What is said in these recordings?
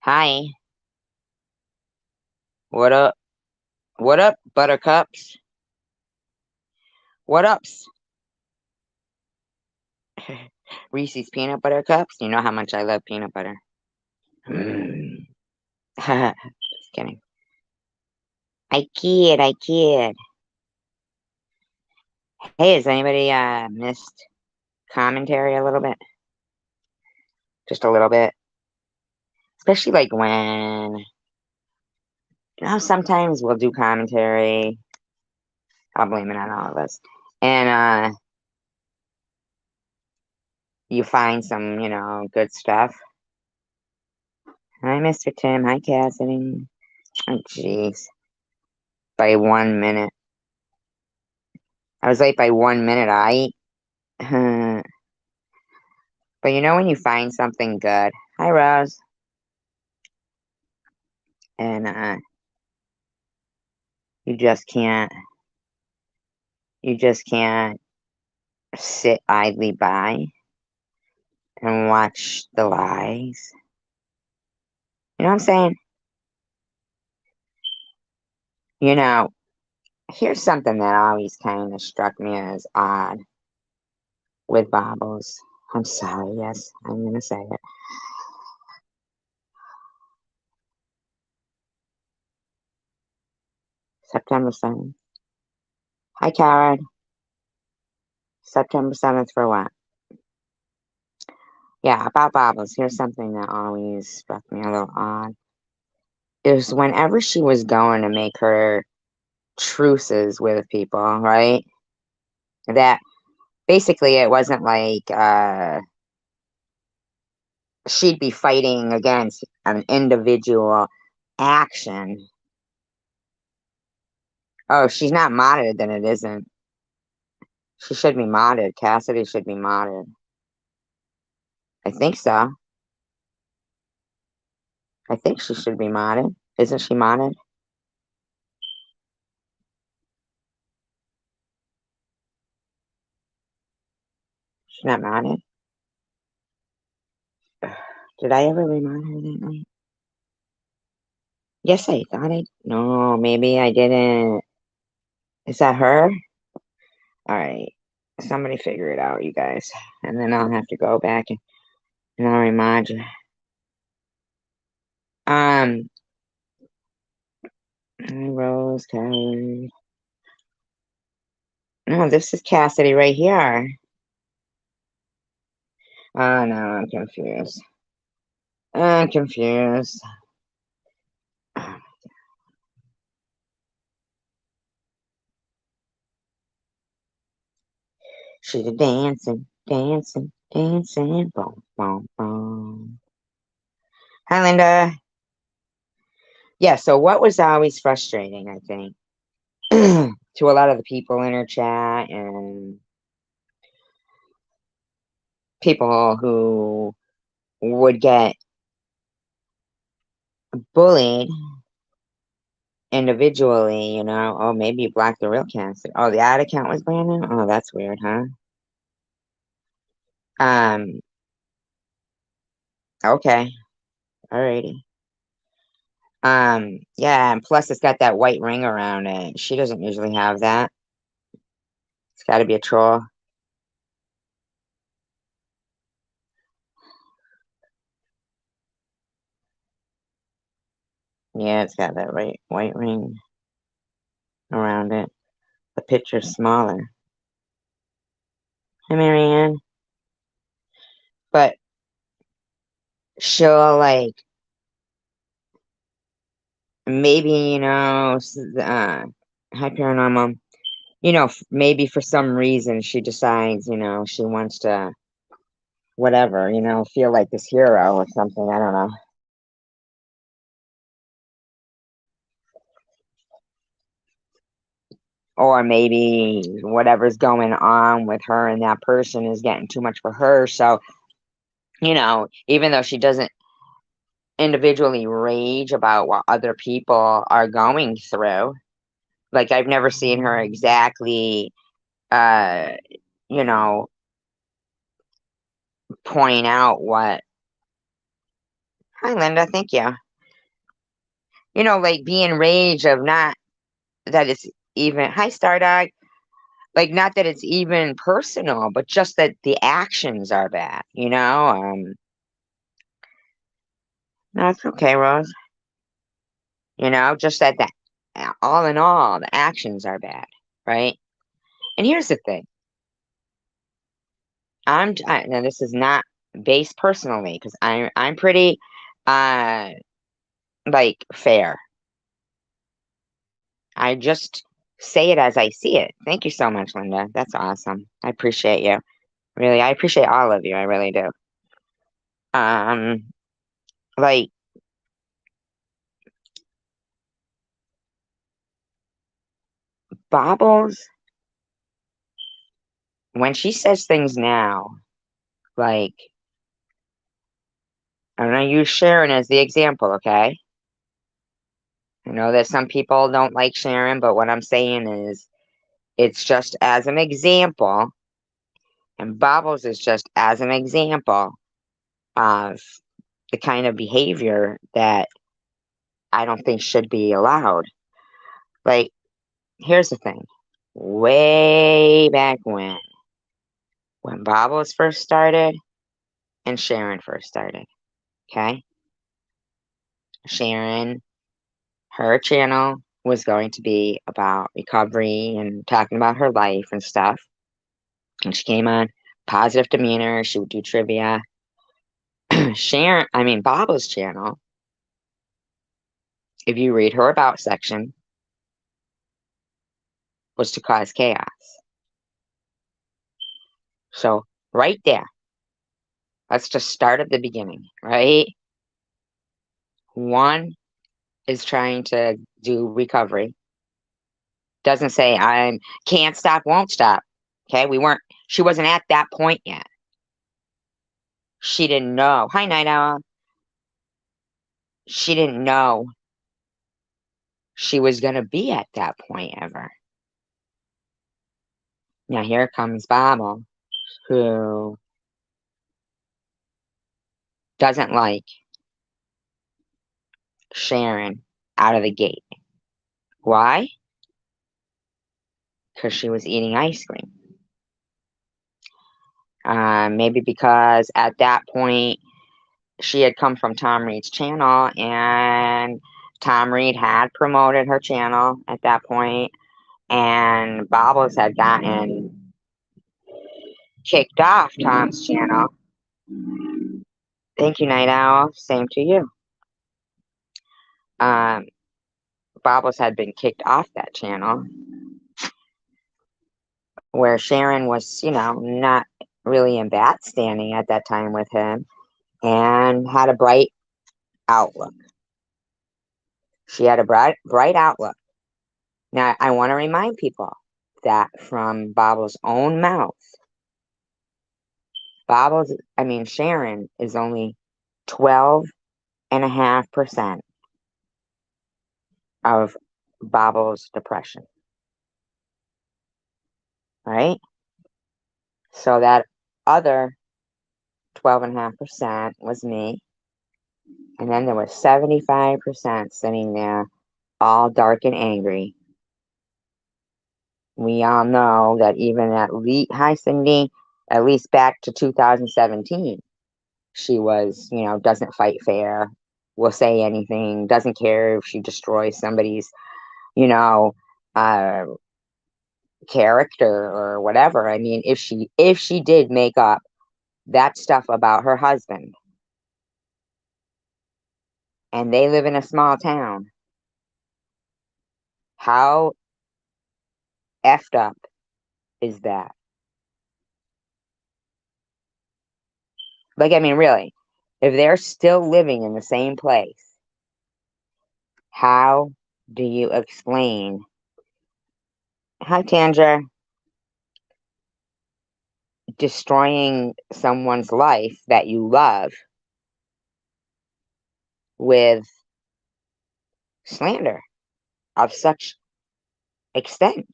Hi, what up? What up, buttercups? What ups? Reese's peanut butter cups. You know how much I love peanut butter. Mm. Just kidding. I kid. Hey, has anybody missed commentary a little bit? Just a little bit. Especially like when, sometimes we'll do commentary. I'll blame it on all of us. And you find some, good stuff. Hi, Mr. Tim. Hi, Cassidy. Oh, jeez. By 1 minute. I was late by 1 minute, I. But you know when you find something good, hi Rose, and you just can't, you just can't sit idly by and watch the lies. You know what I'm saying? You know, here's something that always kind of struck me as odd with Bobbles. I'm sorry, yes, I'm gonna say it. September 7th. Hi, Karen. September 7th for what? Yeah, about Bobbles. Here's something that always struck me a little odd. It was whenever she was going to make her truces with people, right? That basically it wasn't like she'd be fighting against an individual action. Oh, if she's not modded, then it isn't. She should be modded. Cassidy should be modded. I think so. I think she should be modded. Isn't she modded? She's not modded. Did I ever remod her that night? Yes, I thought I. No, maybe I didn't. Is that her? All right. Somebody figure it out, you guys. And then I'll have to go back and I'll remind you. Um, Rose Coward. No, this is Cassidy right here. Oh no, I'm confused. I'm confused. She's a dancing, boom, boom, boom. Hi, Linda. Yeah, so what was always frustrating, I think, to a lot of the people in her chat and people who would get bullied individually, oh, maybe you blocked the real Cassidy. Oh, the ad account was Brandon? Oh, that's weird, huh? Um, okay, alrighty. Yeah, and plus it's got that white ring around it. She doesn't usually have that. It's got to be a troll. Yeah, it's got that white ring around it. The picture's smaller. Hi, Marianne. But she'll like maybe hi paranormal. Maybe for some reason she decides she wants to whatever feel like this hero or something. I don't know. Or maybe whatever's going on with her and that person is getting too much for her. So, even though she doesn't individually rage about what other people are going through, like I've never seen her exactly, uh, you know, point out what Hi, Linda. Thank you. Like being rage of not that it's even, hi, Stardog. Like, not that it's even personal, but just that the actions are bad, you know? No, it's okay, Rose. Just that all in all, the actions are bad, right? And here's the thing. Now this is not based personally because I'm pretty, uh, like fair. I just say it as I see it. Thank you so much, Linda. That's awesome. I appreciate you. Really, I appreciate all of you. I really do. Um, like Bobbles, when she says things now, like I'm gonna use Sharon as the example, okay? I know that some people don't like Sharon, but what I'm saying is it's just as an example, and Bobbles is just as an example of the kind of behavior that I don't think should be allowed. Like, here's the thing. Way back when Bobbles first started and Sharon first started, okay? Sharon, her channel was going to be about recovery and talking about her life and stuff. And she came on positive demeanor. She would do trivia. Bobbles' channel, if you read her about section, was to cause chaos. So, right there, let's just start at the beginning, right? One is trying to do recovery. Doesn't say I can't stop, won't stop. Okay, she wasn't at that point yet. She didn't know. Hi, Night Owl. She didn't know she was going to be at that point ever. Now, here comes Bobble, who doesn't like Sharon out of the gate. Why? Because she was eating ice cream. Maybe because at that point she had come from Tom Reed's channel and Tom Reed had promoted her channel at that point, and Bobbles had gotten kicked off Tom's channel. Thank you, Night Owl. Same to you. Um, Bobbles had been kicked off that channel where Sharon was, not really in bad standing at that time with him and had a bright outlook. She had a bright outlook. Now, I want to remind people that from Bobbles' own mouth, Sharon is only 12.5% of Bobbles' depression, right? So that other 12.5% was me. And then there was 75% sitting there, all dark and angry. We all know that even hi, Cindy, at least back to 2017, she was, doesn't fight fair, will say anything, doesn't care if she destroys somebody's, you know, uh, character or whatever. If she did make up that stuff about her husband and they live in a small town, how effed up is that? Like, really, if they're still living in the same place, how do you explain? Hi, Tandra. Destroying someone's life that you love with slander of such extent,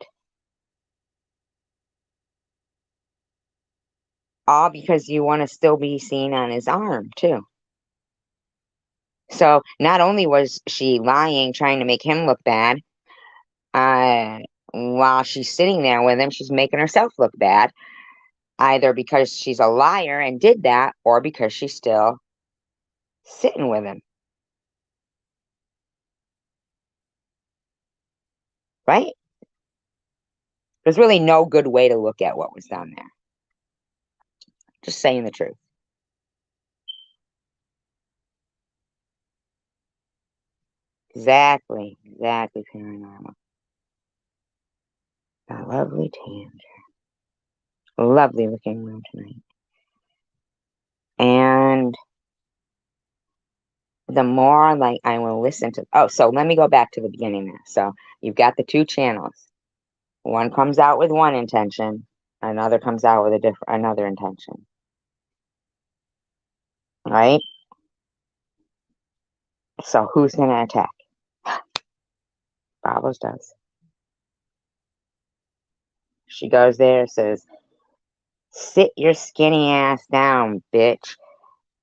all because you want to still be seen on his arm too. So not only was she lying, trying to make him look bad, uh, while she's sitting there with him, she's making herself look bad, either because she's a liar and did that, or because she's still sitting with him, right? There's really no good way to look at what was done there. Just saying the truth. Exactly, paranormal. A lovely tan. Lovely looking room tonight. And the more like I will listen to, oh, so let me go back to the beginning there. So you've got the two channels. One comes out with one intention, another comes out with another intention. Right? So who's gonna attack? Bobbles does. She goes there, says, sit your skinny ass down, bitch.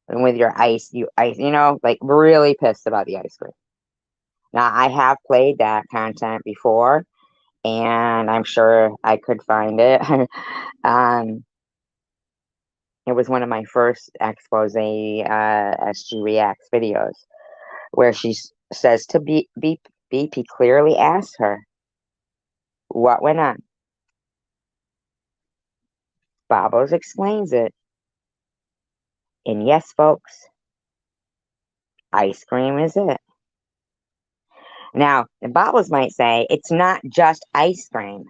And with your ice, like really pissed about the ice cream. Now, I have played that content before, and I'm sure I could find it. um, it was one of my first expose SG Reacts videos, where she says to BP clearly asked her what went on. Babos explains it. And yes, folks, ice cream is it. Now, the Babos might say it's not just ice cream.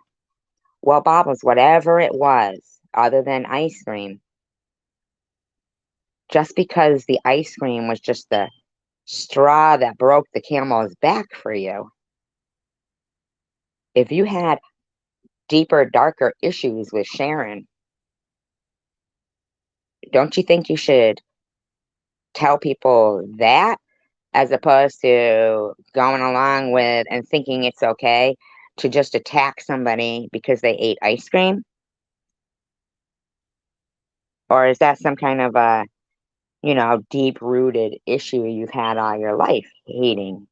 Well, Babos, whatever it was, other than ice cream, just because the ice cream was just the straw that broke the camel's back for you, if you had deeper, darker issues with Sharon, don't you think you should tell people that as opposed to going along with and thinking it's okay to just attack somebody because they ate ice cream? Or is that some kind of a, deep rooted issue you've had all your life, hating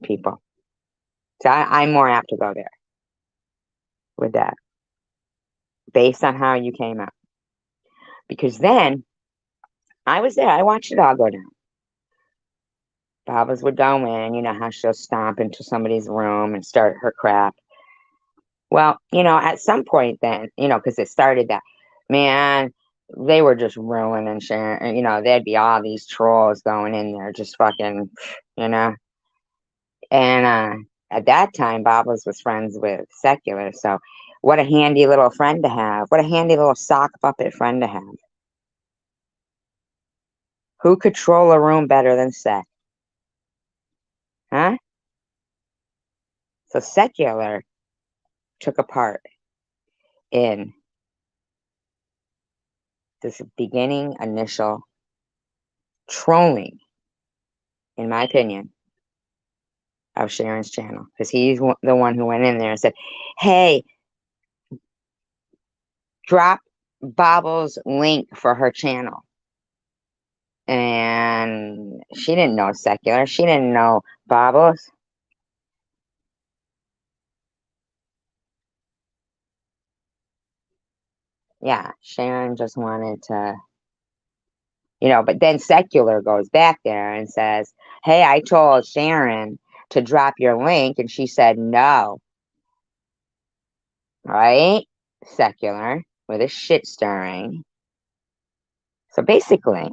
people? So I'm more apt to go there with that based on how you came out. Because then I was there, I watched it all go down. Babas would go in, you know how she'll stomp into somebody's room and start her crap. Well, at some point then, because it started that, man, they were just ruining Sharon. There'd be all these trolls going in there, just fucking, you know. And at that time, Babas was friends with Secular. So what a handy little friend to have. What a handy little sock puppet friend to have. Who could troll a room better than Sec? Huh? So Secular took a part in this beginning initial trolling, in my opinion, of Sharon's channel. Because he's the one who went in there and said, hey, drop Bobble's link for her channel. And she didn't know Secular. She didn't know Bobbles. Yeah, Sharon just wanted to, but then Secular goes back there and says, hey, I told Sharon to drop your link, and she said no. Right? Secular with a shit stirring. So basically,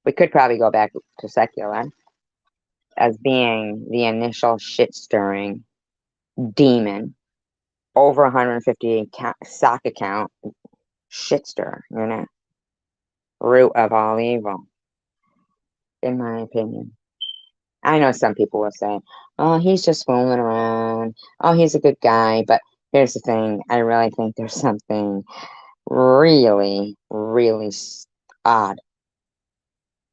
we could probably go back to Secular as being the initial shit stirring demon, over 150 sock account shit stir, root of all evil, in my opinion. I know some people will say, oh, he's just fooling around. Oh, he's a good guy. But here's the thing. I really think there's something really, really odd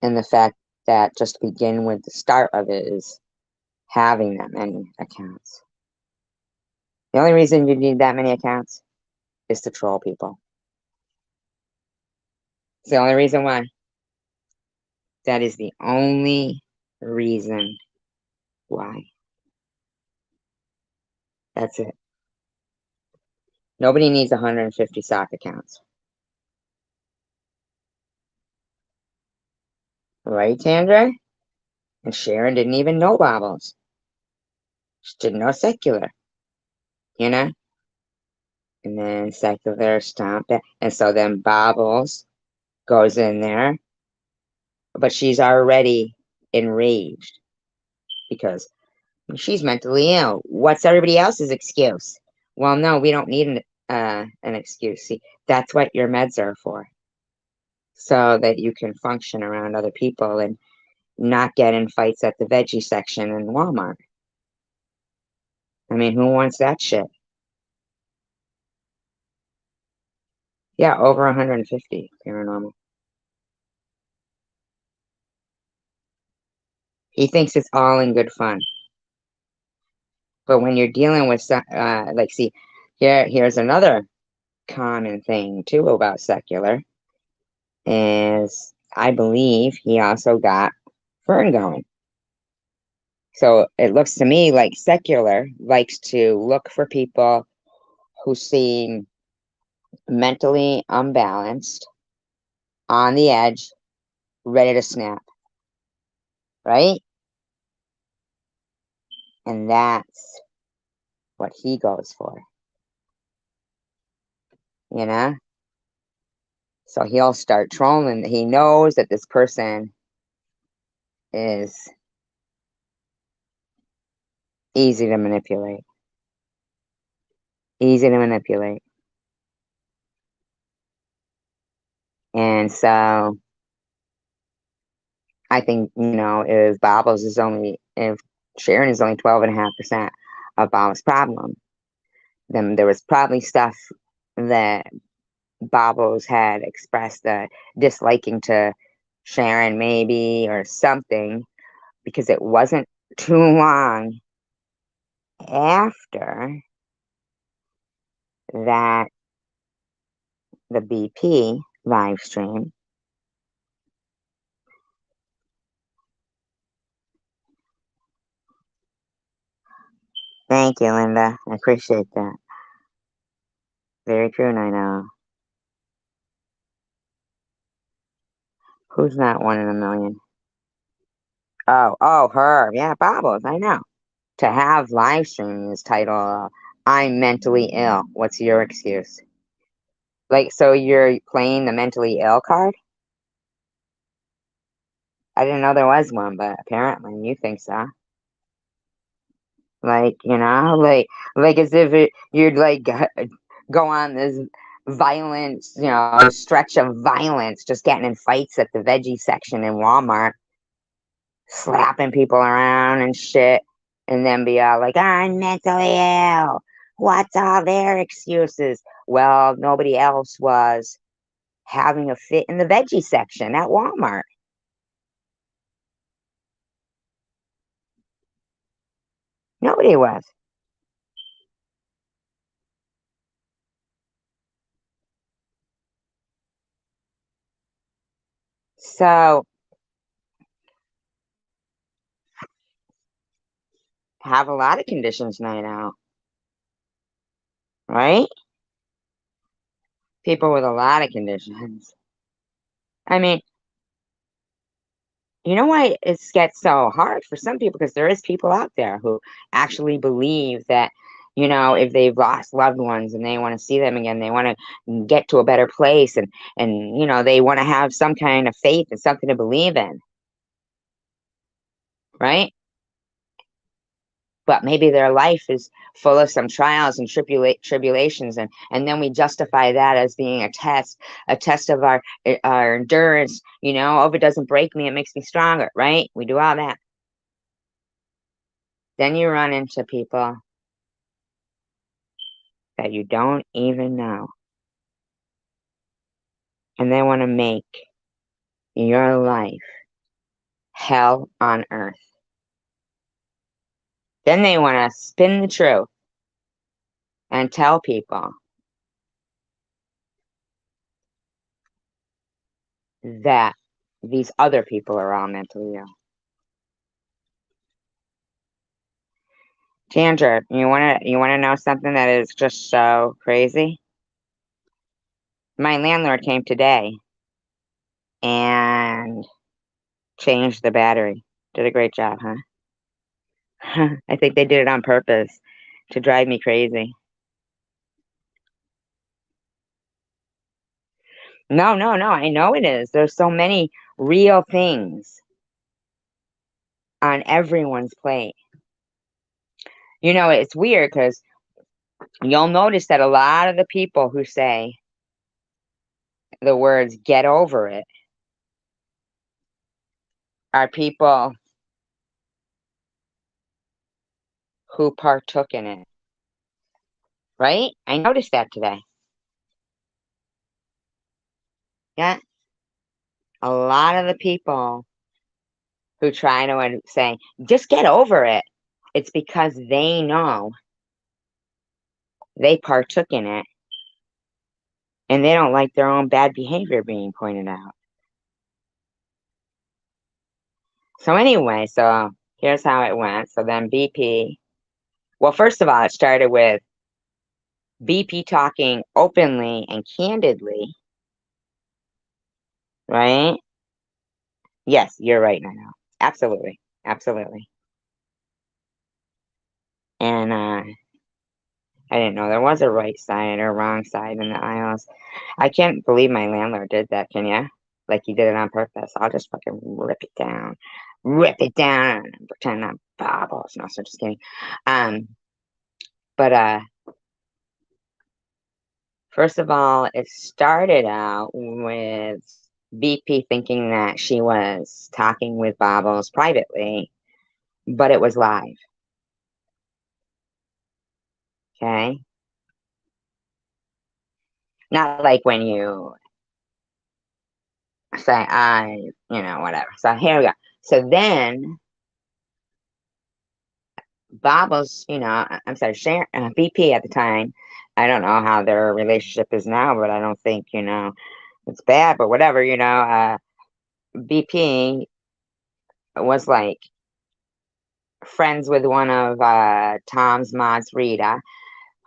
in the fact that just to begin with, the start of it is having that many accounts. The only reason you need that many accounts is to troll people. It's the only reason why. That is the only reason why. That's it. Nobody needs 150 sock accounts. Right, Tandra? And Sharon didn't even know Bobbles. She didn't know secular, you know? And then secular stomped it. And so then Bobbles goes in there, but she's already enraged because she's mentally ill. What's everybody else's excuse? Well, no, we don't need an excuse. See, that's what your meds are for, so that you can function around other people and not get in fights at the veggie section in Walmart. I mean, who wants that shit? Yeah, over 150 paranormal. He thinks it's all in good fun. But when you're dealing with, like, see, here's another common thing too about secular is I believe he also got Fern going. So it looks to me like secular likes to look for people who seem mentally unbalanced, on the edge, ready to snap, right? And that's what he goes for, you know? So he'll start trolling. He knows that this person is easy to manipulate. Easy to manipulate. And so I think, if Sharon is only 12.5% of Bob's problem, then there was probably stuff that Bobos had expressed disliking to Sharon, maybe, or something, because it wasn't too long after that the BP live stream. Thank you, Linda. I appreciate that. Very true, I know. Who's not one in a million? Oh, her. Yeah, Bobbles, I know. To have live streaming is titled, I'm mentally ill. What's your excuse? Like, so you're playing the mentally ill card? I didn't know there was one, but apparently you think so. Like, like as if you'd like go on this violence, stretch of violence, just getting in fights at the veggie section in Walmart, slapping people around and shit, and then be all like, I'm mentally ill. What's all their excuses? Well, nobody else was having a fit in the veggie section at Walmart. Nobody was. So have a lot of conditions night out, right? People with a lot of conditions. I mean, you know why it gets so hard for some people? Because there is people out there who actually believe that, if they've lost loved ones and they want to see them again, they want to get to a better place, and they want to have some kind of faith and something to believe in, right? But maybe their life is full of some trials and tribulations, and then we justify that as being a test of our endurance. Oh, if it doesn't break me, it makes me stronger, right? We do all that. Then you run into people that you don't even know, and they want to make your life hell on earth. Then they want to spin the truth and tell people that these other people are all mentally ill. Tandra, you wanna know something that is just so crazy? My landlord came today and changed the battery. Did a great job, huh? I think they did it on purpose to drive me crazy. No, no, no, I know it is. There's so many real things on everyone's plate. It's weird because you'll notice that a lot of the people who say the words get over it are people who partook in it, right? I noticed that today. Yeah. A lot of the people who try to say, just get over it, it's because they know they partook in it and they don't like their own bad behavior being pointed out. So anyway, so here's how it went. So then BP, well, first of all, it started with BP talking openly and candidly, right? Yes, you're right, Nino. Absolutely. Absolutely. And I didn't know there was a right side or wrong side in the aisles. I can't believe my landlord did that, can you? Like he did it on purpose. I'll just fucking rip it down. Rip it down and pretend I'm bobbles. No, so just kidding. But first of all, it started out with BP thinking that she was talking with Bobbles privately, but it was live. Okay? Not like when you say whatever. So here we go. So then Bobbles, I'm sorry, Sharon, BP at the time, I don't know how their relationship is now, but I don't think, it's bad, but whatever, BP was like friends with one of Tom's mods, Rita,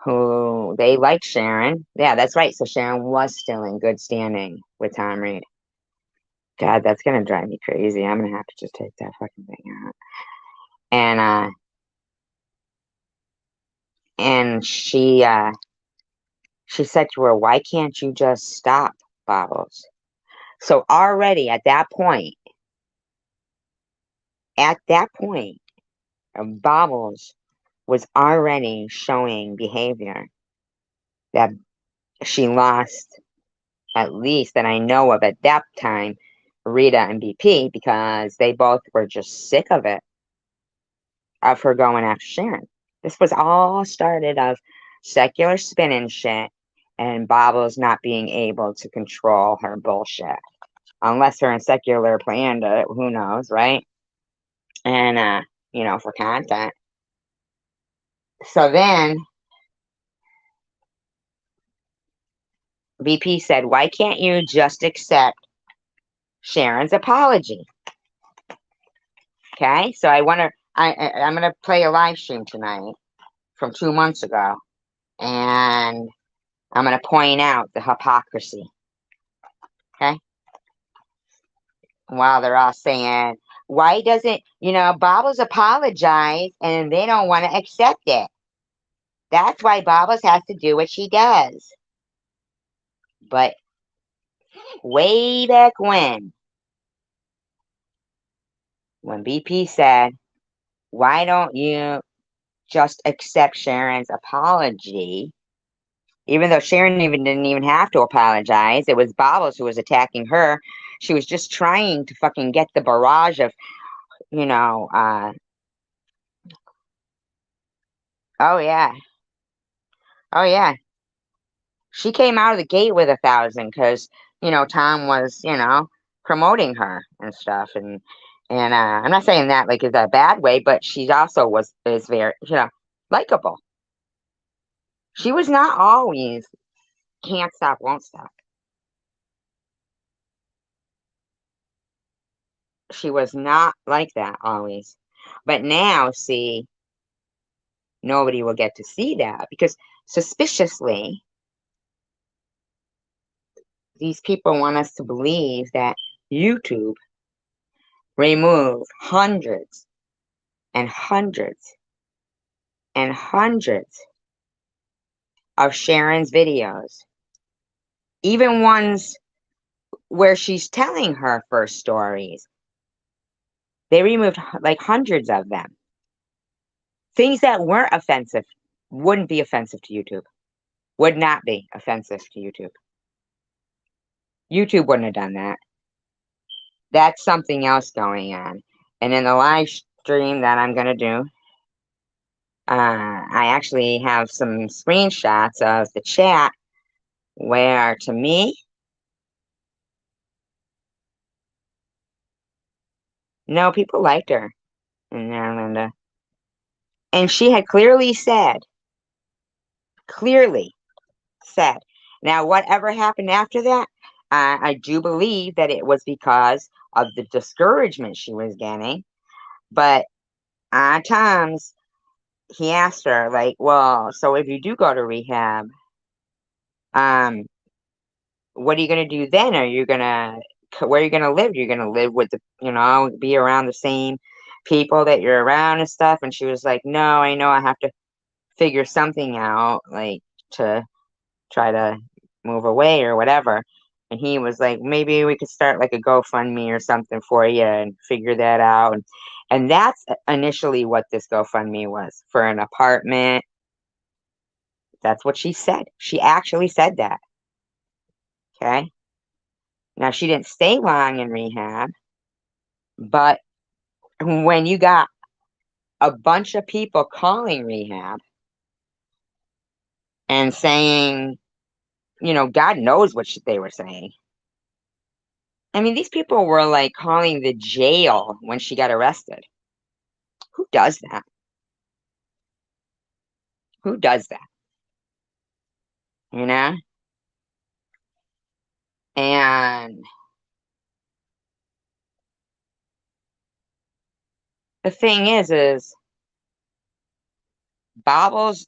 who they liked Sharon. Yeah, that's right. So Sharon was still in good standing with Tom Reed. God, that's gonna drive me crazy. I'm gonna have to just take that fucking thing out. And she said to her, "Why can't you just stop, Bobbles?" So already at that point, Bobbles was already showing behavior that she lost, at least that I know of at that time, Rita and BP, because they both were just sick of her going after Sharon. This was all started of secular spinning shit and Bobbles not being able to control her bullshit. Unless her and secular planned it, who knows, right? And for content. So then BP said, "Why can't you just accept Sharon's apology?" Okay, so I'm gonna play a live stream tonight from 2 months ago, and I'm gonna point out the hypocrisy. Okay, while they're all saying, "Why doesn't Bobbles apologize?" and they don't want to accept it. That's why Bobbles has to do what she does. But way back when BP said, "Why don't you just accept Sharon's apology?" Even though Sharon didn't even have to apologize, it was Bobbles who was attacking her. She was just trying to fucking get the barrage of, oh yeah, oh yeah. She came out of the gate with 1,000 because Tom was promoting her and stuff, and I'm not saying that like is a bad way, but she also is very likable. She was not always can't stop, won't stop. She was not like that always. But now, see, nobody will get to see that because suspiciously, these people want us to believe that YouTube removed hundreds and hundreds and hundreds of Sharon's videos, even ones where she's telling her first stories. They removed like hundreds of them. Things that weren't offensive wouldn't be offensive to YouTube, would not be offensive to YouTube. YouTube wouldn't have done that. That's something else going on. And in the live stream that I'm going to do, I actually have some screenshots of the chat where, to me, no, people liked her in there, Linda. And she had clearly said, now whatever happened after that, I do believe that it was because of the discouragement she was getting. But at times, he asked her, like, well, so if you do go to rehab, what are you going to do then? Where are you going to live? You're going to live with be around the same people that you're around and stuff. And she was like, no, I know I have to figure something out, like, to try to move away or whatever. And he was like, maybe we could start like a GoFundMe or something for you and figure that out. And that's initially what this GoFundMe was, for an apartment. That's what she said. She actually said that. Okay. Now, she didn't stay long in rehab, but when you got a bunch of people calling rehab and saying, God knows what they were saying. I mean, these people were like calling the jail when she got arrested. Who does that? Who does that? You know? And the thing is Bobbles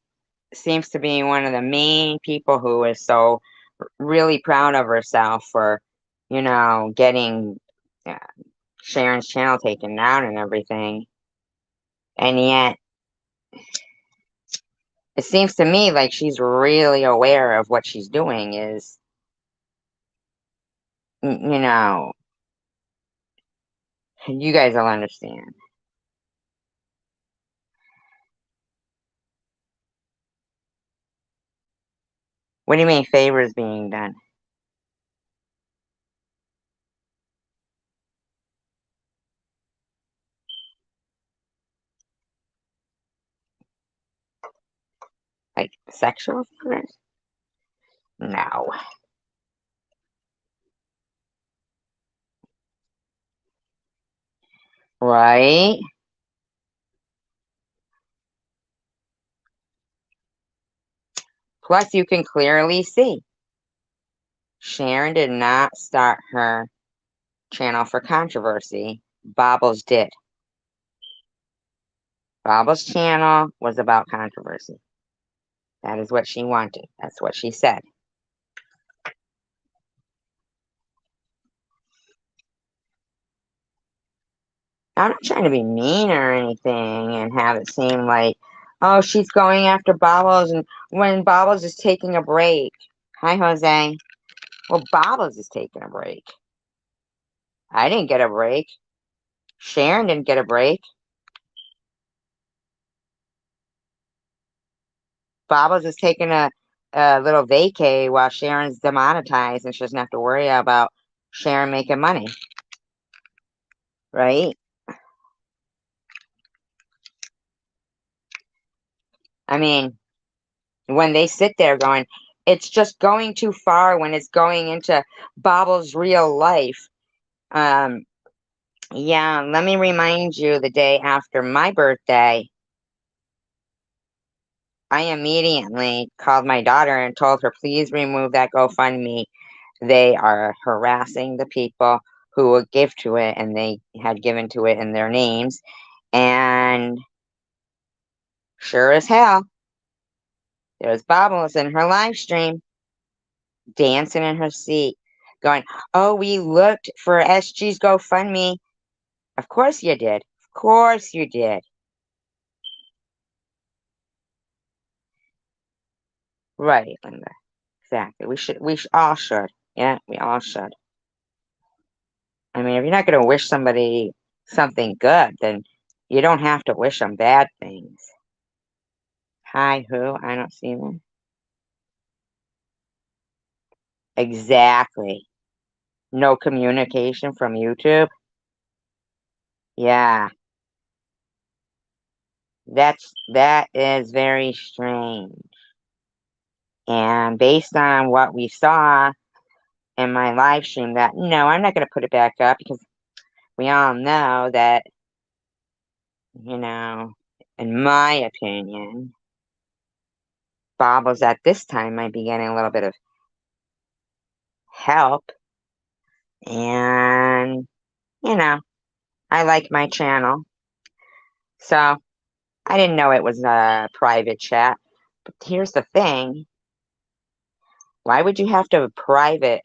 seems to be one of the main people who is so really proud of herself for, getting Sharon's channel taken down and everything. And yet, it seems to me like she's really aware of what she's doing is, you guys will understand. What do you mean favors being done? Like sexual favors? No. Right? Plus, you can clearly see Sharon did not start her channel for controversy. Bobbles did. Bobbles' channel was about controversy. That is what she wanted. That's what she said. I'm not trying to be mean or anything and have it seem like, oh, she's going after Bobbles and when Bobbles is taking a break. Hi, Jose. Well, Bobbles is taking a break. I didn't get a break. Sharon didn't get a break. Bobbles is taking a little vacay while Sharon's demonetized and she doesn't have to worry about Sharon making money. Right? I mean, when they sit there going, it's just going too far when it's going into Bobbles' real life. Yeah, let me remind you, the day after my birthday, I immediately called my daughter and told her, please remove that GoFundMe. They are harassing the people who would give to it, and they had given to it in their names. And sure as hell, there was Bubbles in her live stream, dancing in her seat, going, "Oh, we looked for SG's GoFundMe." Of course you did. Of course you did. Right, Linda. Exactly. We all should. Yeah, we all should. I mean, if you're not going to wish somebody something good, then you don't have to wish them bad things. Hi, who? I don't see them. Exactly. No communication from YouTube. Yeah, that is very strange. And based on what we saw in my live stream, that no, I'm not going to put it back up because we all know that, you know, in my opinion, Bobbles at this time might be getting a little bit of help. And, you know, I like my channel. So I didn't know it was a private chat. But here's the thing. Why would you have to private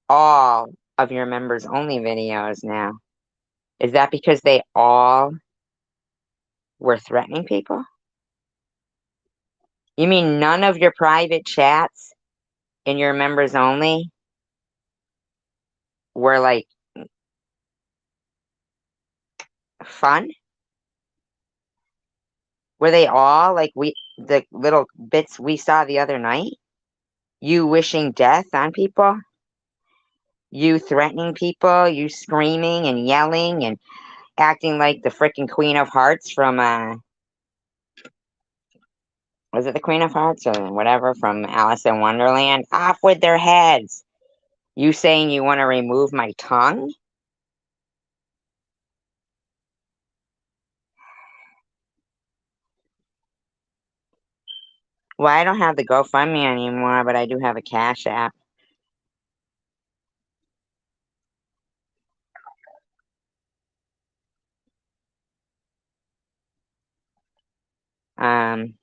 all of your members only videos now? Is that because they all were threatening people? You mean none of your private chats in your members only were like fun? Were they all like the little bits we saw the other night? You wishing death on people? You threatening people? You screaming and yelling and acting like the freaking Queen of Hearts from was it the Queen of Hearts or whatever from Alice in Wonderland? Off with their heads. You saying you want to remove my tongue? Well, I don't have the GoFundMe anymore, but I do have a Cash App. Um,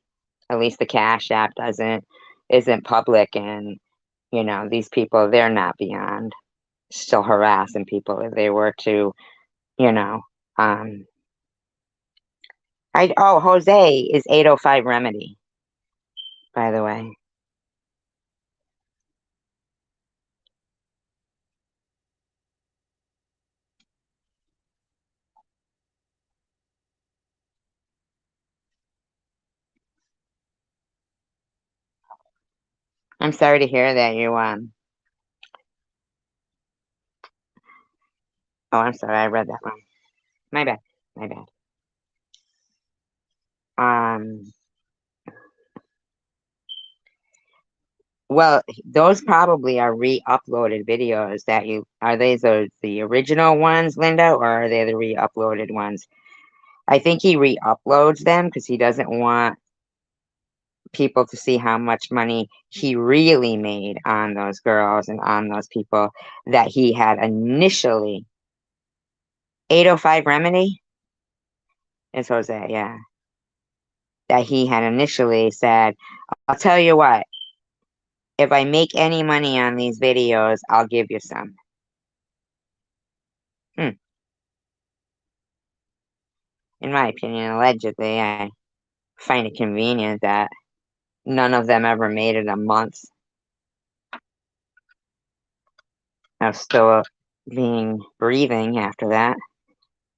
at least the Cash App isn't public, and you know these people, they're not beyond still harassing people if they were to, you know. Um, Jose is 805 Remedy, by the way. I'm sorry to hear that you Oh, I'm sorry, I read that wrong. My bad. My bad. Um, well, those probably are re-uploaded videos that you are they the original ones, Linda, or are they the re-uploaded ones? I think he re-uploads them because he doesn't want people to see how much money he really made on those girls and on those people that he had initially. 805 Remedy is Jose, yeah. That he had initially said, I'll tell you what, if I make any money on these videos, I'll give you some. In my opinion, allegedly, I find it convenient that none of them ever made it a month. I was still breathing after that.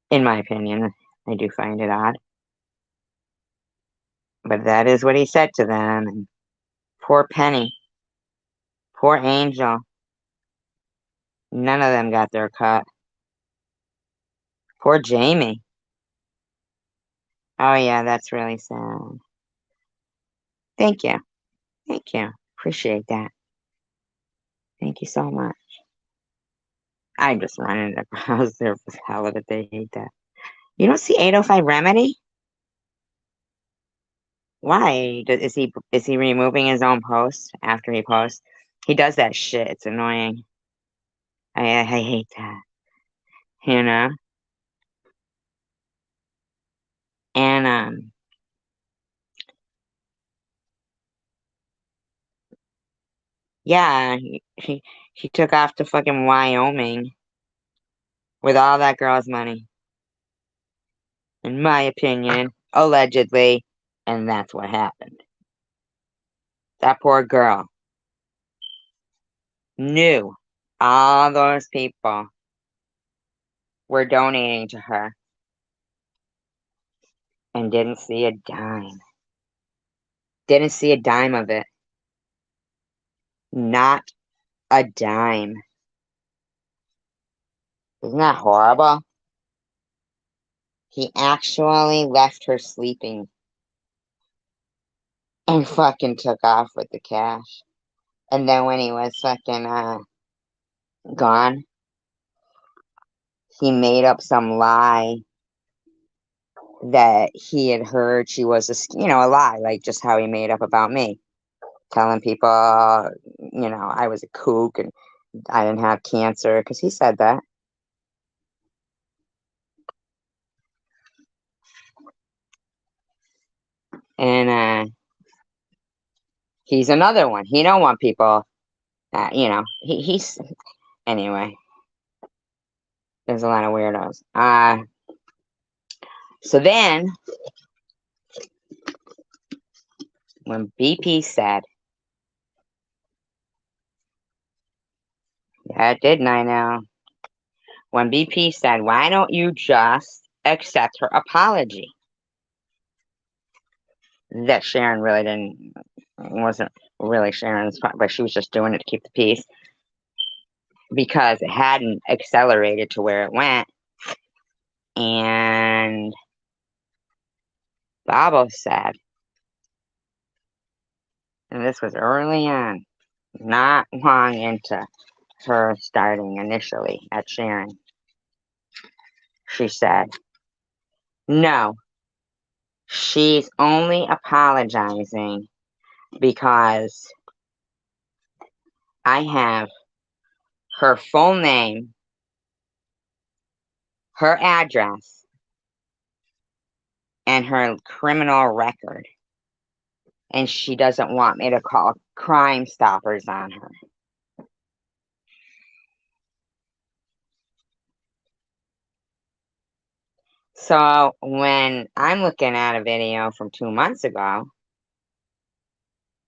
In my opinion, I do find it odd. But that is what he said to them. And poor Penny, poor Angel, none of them got their cut. Poor Jamie. Oh, yeah, that's really sad. Thank you. Thank you. Appreciate that. Thank you so much. I'm just running the browser for the hell of it. They hate that. You don't see 805 Remedy? Why? Is he removing his own post after he posts? He does that shit. It's annoying. I hate that. you know? And, yeah, he took off to fucking Wyoming with all that girl's money, in my opinion, allegedly, and that's what happened. That poor girl knew all those people were donating to her and didn't see a dime. Didn't see a dime of it. Not a dime. Isn't that horrible? He actually left her sleeping and fucking took off with the cash. And then when he was fucking gone, he made up some lie that he had heard she was a lie, like just how he made up about me, telling people, I was a kook and I didn't have cancer, because he said that. And he's another one. He don't want people, he's anyway. There's a lot of weirdos. So then, when BP said, yeah, didn't I know? When BP said, why don't you just accept her apology? That Sharon really wasn't really Sharon's, but she was just doing it to keep the peace, because it hadn't accelerated to where it went. And Babo said, and this was early on, not long into her starting initially at Sharon, she said, no, she's only apologizing because I have her full name, her address, and her criminal record. And she doesn't want me to call Crime Stoppers on her. So when I'm looking at a video from 2 months ago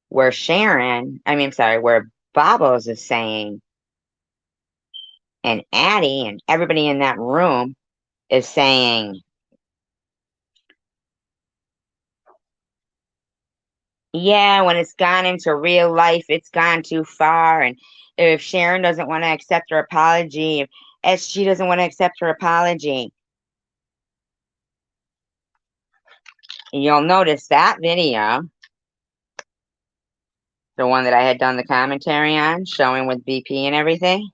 where where Bobos is saying, and Addie and everybody in that room is saying, yeah, when it's gone into real life, it's gone too far. And if Sharon doesn't want to accept her apology, if SG doesn't want to accept her apology, you'll notice that video, the one that I had done the commentary on, showing with BP and everything,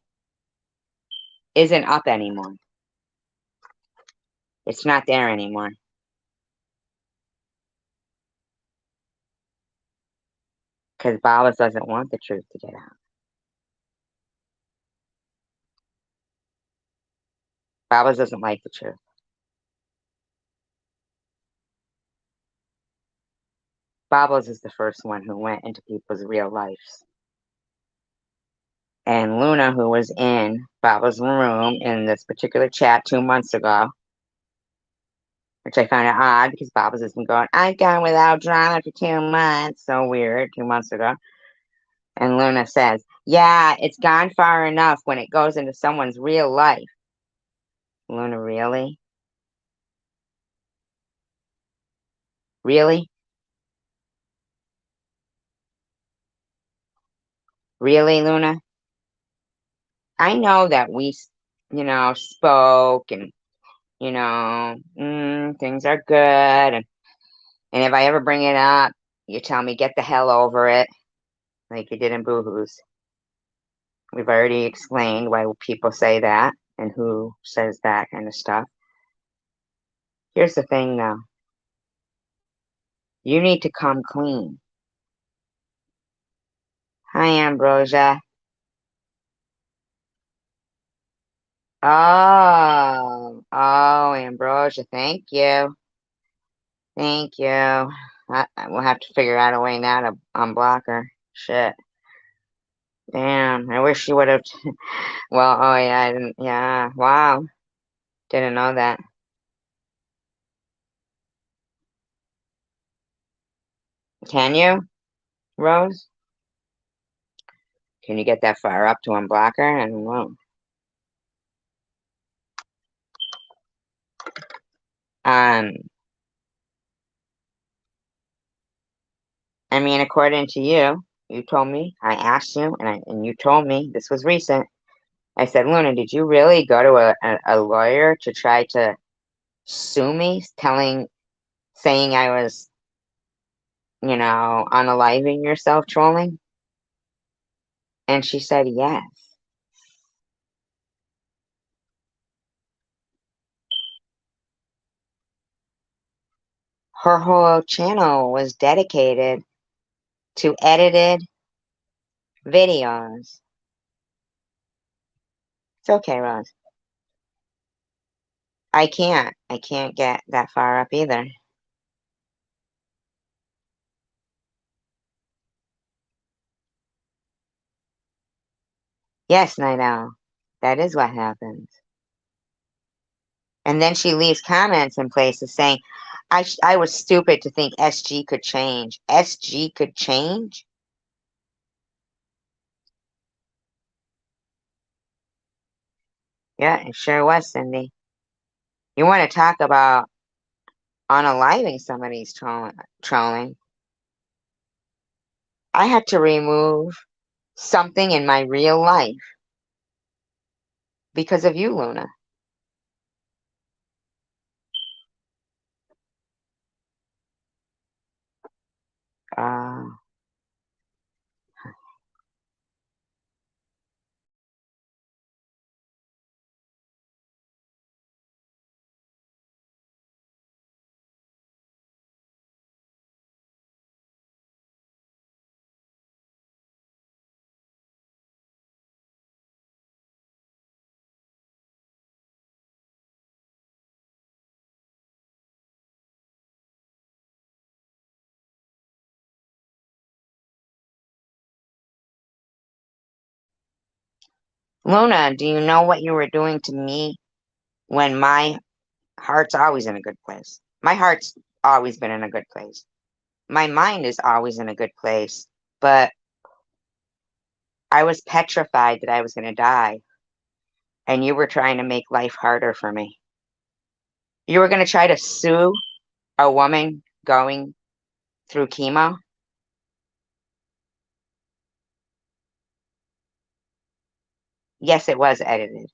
isn't up anymore. It's not there anymore. Because Babas doesn't want the truth to get out. Babas doesn't like the truth. Babas is the first one who went into people's real lives. And Luna, who was in Baba's room in this particular chat 2 months ago, which I found it odd because Baba's has been going, I've gone without drama for 2 months. So weird, 2 months ago. And Luna says, yeah, it's gone far enough when it goes into someone's real life. Luna, really? Really? Really, Luna? I know that we, spoke and, things are good. And if I ever bring it up, you tell me, get the hell over it, like you did in Boohoo's. We've already explained why people say that and who says that kind of stuff. Here's the thing, though. You need to come clean. Hi, Ambrosia. Oh, exposure. Thank you. Thank you. We'll have to figure out a way now to unblock her. Shit. Damn. I wish she would have. Well, oh yeah, I didn't. Yeah. Wow. Didn't know that. Can you, Rose? Can you get that far up to unblock her? And well, um, I mean, according to you, you told me. I asked you, and you told me this was recent. I said, Luna, did you really go to a lawyer to try to sue me, saying I was, unaliving yourself trolling? And she said yes. Her whole channel was dedicated to edited videos. It's okay, Rose. I can't. I can't get that far up either. Yes, Night Owl. That is what happens. And then she leaves comments in places saying, I was stupid to think SG could change. SG could change? Yeah, it sure was, Cindy. You want to talk about unaliving somebody's trolling? I had to remove something in my real life because of you, Luna. Uh, Luna, do you know what you were doing to me when my heart's always in a good place? My heart's always been in a good place. My mind is always in a good place, but I was petrified that I was going to die, and you were trying to make life harder for me. You were going to try to sue a woman going through chemo. Yes, it was edited.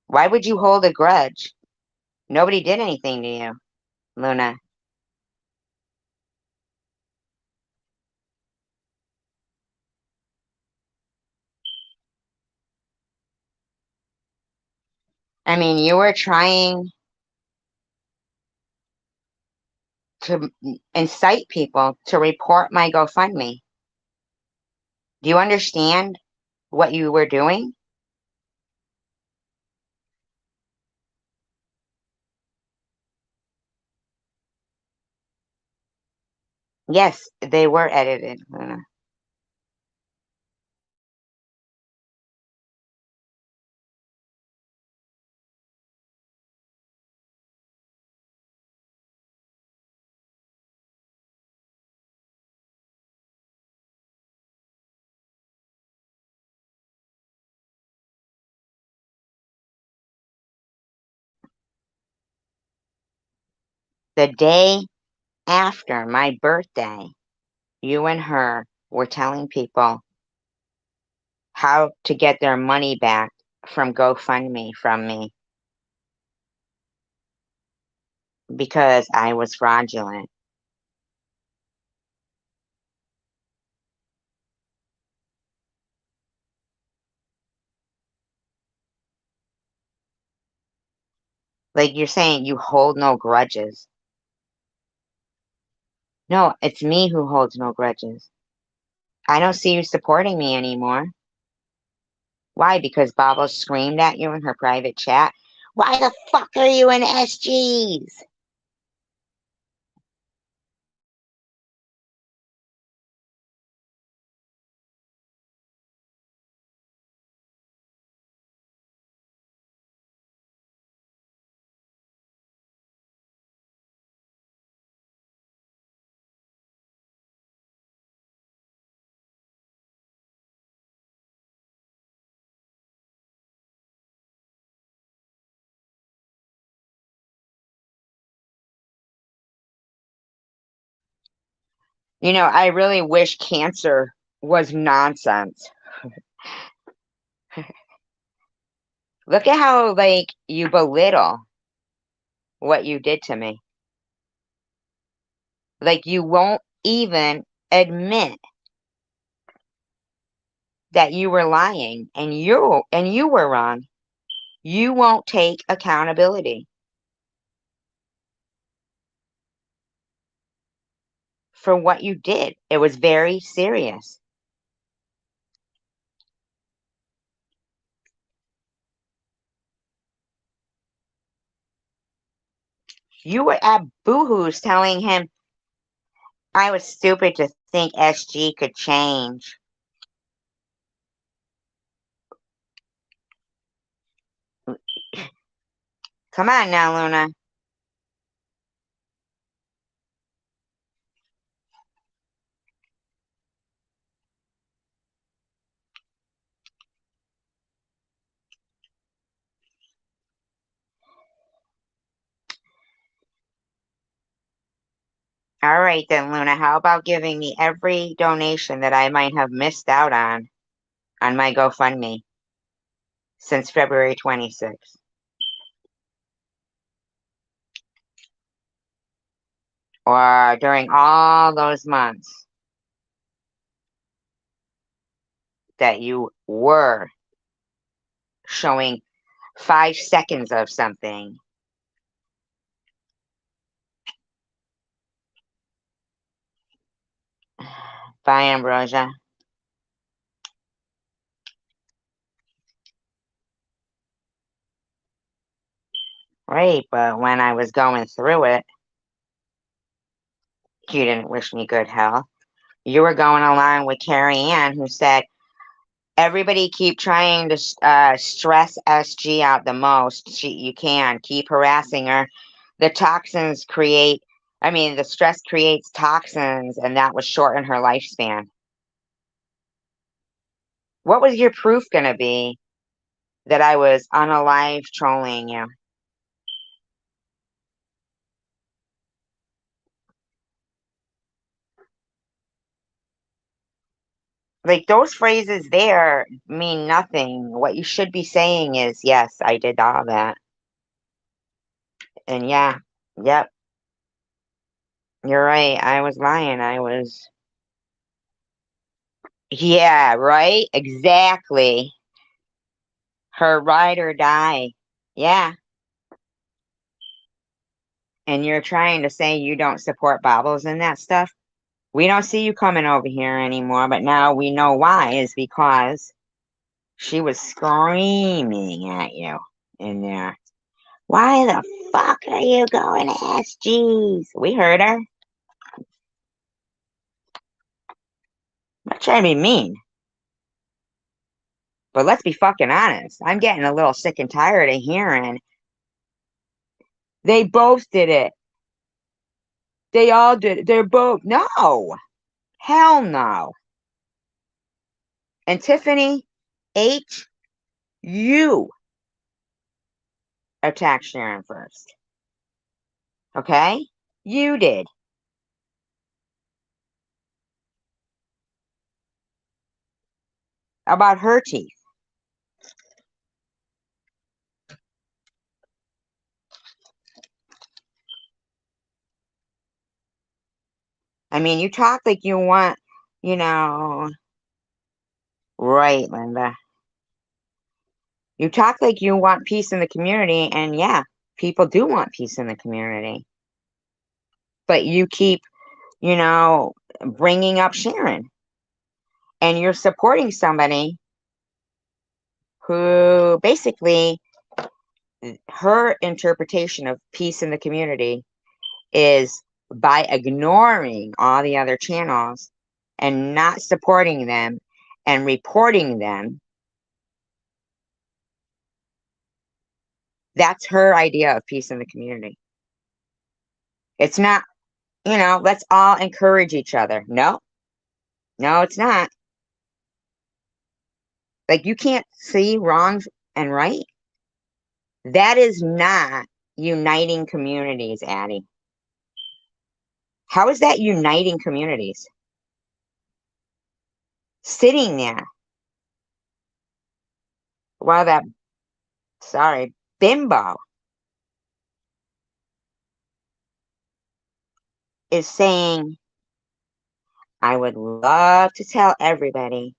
Why would you hold a grudge? Nobody did anything to you, Luna. I mean, you were trying to incite people to report my GoFundMe. Do you understand what you were doing? Yes, they were edited, Luna. The day after my birthday, you and her were telling people how to get their money back from GoFundMe from me because I was fraudulent. Like you're saying, you hold no grudges. No, it's me who holds no grudges. I don't see you supporting me anymore. Why? Because Baba screamed at you in her private chat? Why the fuck are you in SGs? You know, I really wish cancer was nonsense. Look at how, like, you belittle what you did to me. Like, you won't even admit that you were lying and you were wrong. You won't take accountability for what you did. It was very serious. You were at Boohoo's telling him I was stupid to think SG could change. Come on now, Luna. All right then, Luna. How about giving me every donation that I might have missed out on my GoFundMe since February 26th? Or during all those months that you were showing 5 seconds of something. Bye, Ambrosia. Right, but when I was going through it, you didn't wish me good health. You were going along with Carrie Ann, who said, everybody keep trying to stress SG out the most you can. Keep harassing her. The toxins create, I mean, the stress creates toxins, and that would shorten her lifespan. What was your proof going to be that I was unalive trolling you? Like, those phrases there mean nothing. What you should be saying is, yes, I did all that. And yeah, yep, you're right. I was lying. Yeah, right? Exactly. Her ride or die. Yeah. And you're trying to say you don't support Bobbles and that stuff? We don't see you coming over here anymore, but now we know why, is because she was screaming at you in there. Why the fuck are you going to SGs? We heard her. I'm not trying to be mean, but let's be fucking honest. I'm getting a little sick and tired of hearing they both did it. They all did it. They're both. No. Hell no. And Tiffany H, you attacked Sharon first. Okay? You did. About her teeth. I mean, you talk like you want, you know, right, Linda. You talk like you want peace in the community, and yeah, people do want peace in the community. But you keep, bringing up Sharon. And you're supporting somebody who basically her interpretation of peace in the community is by ignoring all the other channels and not supporting them and reporting them. That's her idea of peace in the community. It's not, let's all encourage each other. No, it's not. Like, you can't see wrong and right. That is not uniting communities, Addie. How is that uniting communities? Sitting there while that, bimbo is saying, I would love to tell everybody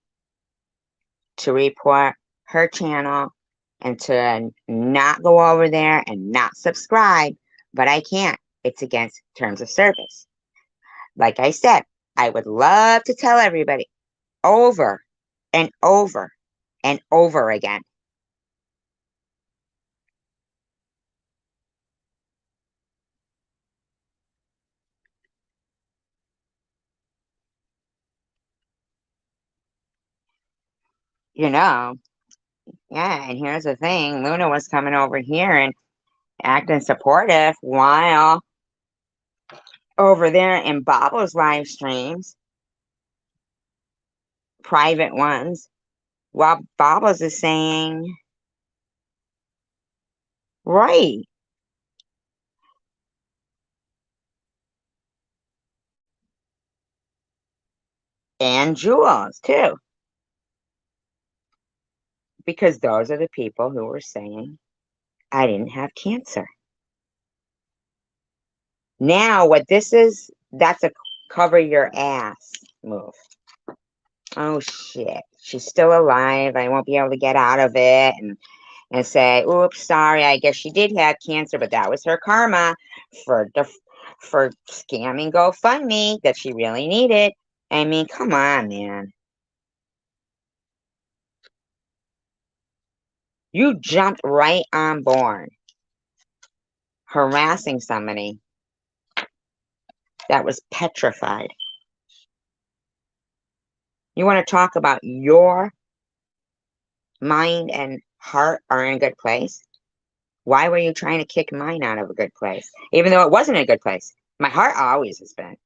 to report her channel and to not go over there and not subscribe, but I can't. It's against terms of service. Like I said, I would love to tell everybody over and over and over again. Yeah, and here's the thing. Luna was coming over here and acting supportive while over there in Bob's live streams, private ones, while Bob's is saying, right. And Jules, too. Because those are the people who were saying, I didn't have cancer. Now, what this is, that's a cover your ass move. Oh, shit. She's still alive. I won't be able to get out of it. And say, oops, sorry, I guess she did have cancer, but that was her karma for scamming GoFundMe that she really needed. I mean, come on, man. You jumped right on board harassing somebody that was petrified. You want to talk about your mind and heart are in a good place? Why were you trying to kick mine out of a good place? Even though it wasn't a good place. My heart always has been.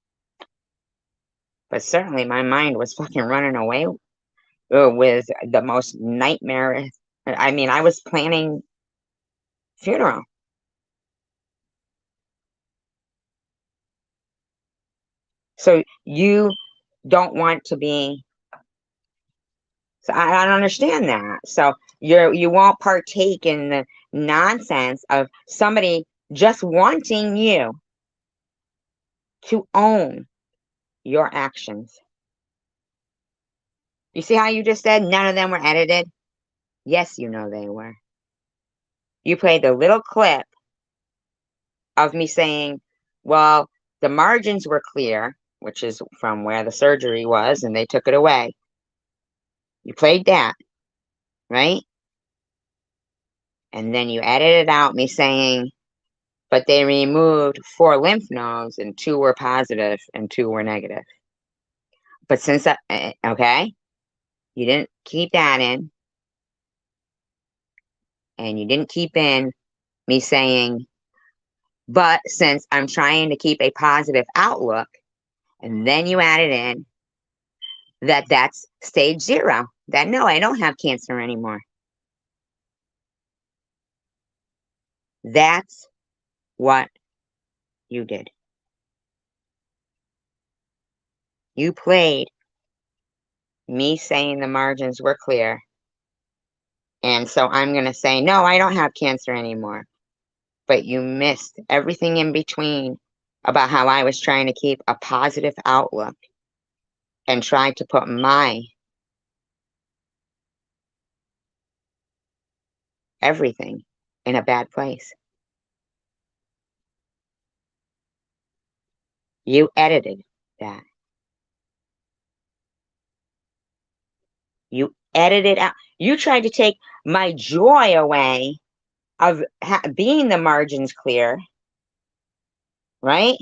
But certainly my mind was fucking running away with the most nightmare. I mean, I was planning funeral. So you don't want to be. So I don't understand that. So you won't partake in the nonsense of somebody just wanting you to own your actions. You see how you just said none of them were edited? Yes, you know they were. You played the little clip of me saying, well, the margins were clear, which is from where the surgery was, and they took it away. You played that, right? And then you edited out me saying, but they removed 4 lymph nodes and 2 were positive and 2 were negative. But since that, okay, you didn't keep that in, and you didn't keep in me saying, but since I'm trying to keep a positive outlook, and then you added in that's stage 0, that no, I don't have cancer anymore. That's what you did. You played me saying the margins were clear. And so I'm going to say, no, I don't have cancer anymore. But you missed everything in between about how I was trying to keep a positive outlook and tried to put my everything in a bad place. You edited that. You edited out. You tried to take my joy away of being the margins clear, right?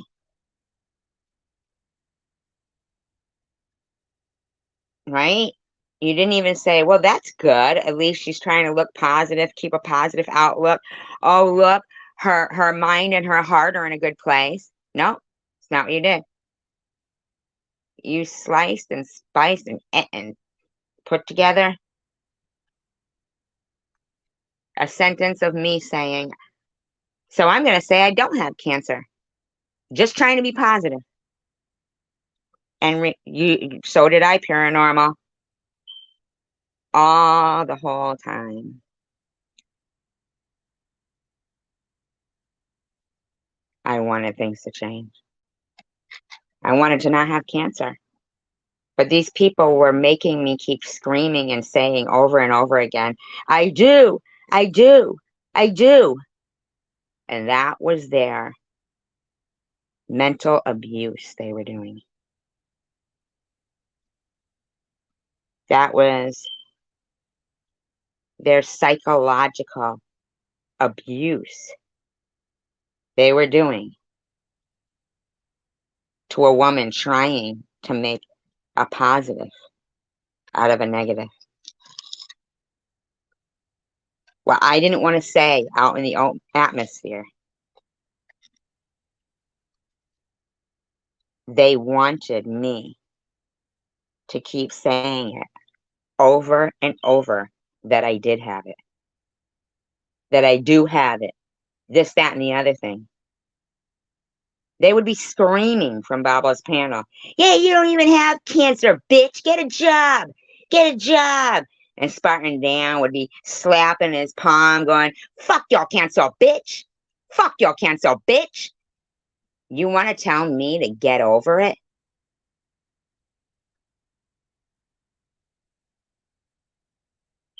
Right? You didn't even say, well, that's good. At least she's trying to look positive, keep a positive outlook. Oh, look, her mind and her heart are in a good place. No, it's not what you did. You sliced and spiced and put together a sentence of me saying, so I'm going to say I don't have cancer. Just trying to be positive. And so did I, paranormal, all the whole time. I wanted things to change. I wanted to not have cancer. But these people were making me keep screaming and saying over and over again, I do, I do, I do. And that was their mental abuse they were doing. That was their psychological abuse they were doing to a woman trying to make a positive out of a negative. Well, I didn't want to say out in the atmosphere. They wanted me to keep saying it over and over that I did have it, that I do have it, this, that, and the other thing. They would be screaming from Baba's panel, yeah, you don't even have cancer, bitch. Get a job. Get a job. And Spartan Dan would be slapping his palm going, fuck your cancer, bitch. Fuck your cancer, bitch. You want to tell me to get over it?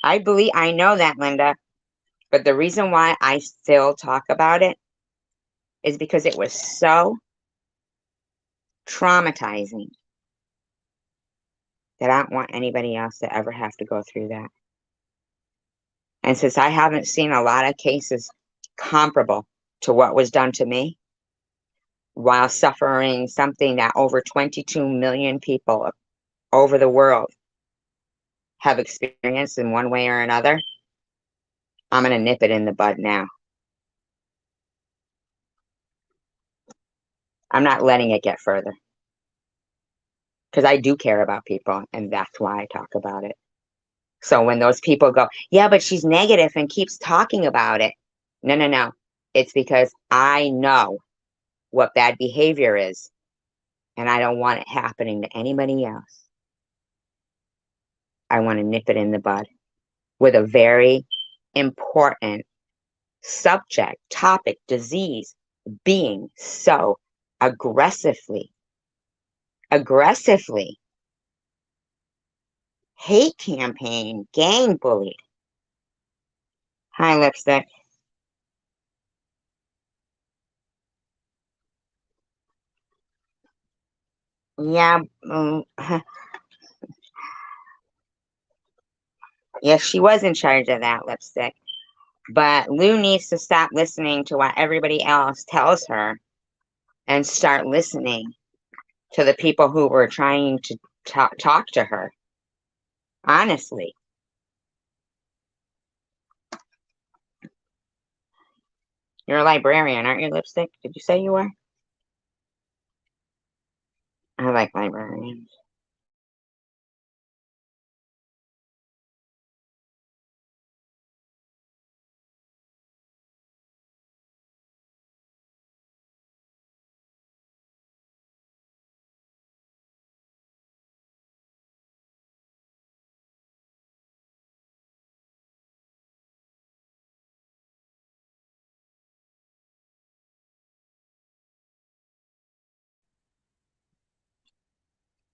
I know that, Linda. But the reason why I still talk about it is because it was so traumatizing that I don't want anybody else to ever have to go through that. And since I haven't seen a lot of cases comparable to what was done to me while suffering something that over 22 million people over the world have experienced in one way or another, I'm going to nip it in the bud now. I'm not letting it get further because I do care about people, and that's why I talk about it. So when those people go, yeah, but she's negative and keeps talking about it. No, no, no. It's because I know what bad behavior is, and I don't want it happening to anybody else. I want to nip it in the bud with a very important subject, topic, disease being so aggressively hate campaign, gang bullied. Hi, lipstick. Yeah, yeah, she was in charge of that, lipstick. But Lou needs to stop listening to what everybody else tells her and start listening to the people who were trying to talk to her. Honestly. You're a librarian, aren't you, lipstick? Did you say you were? I like librarians.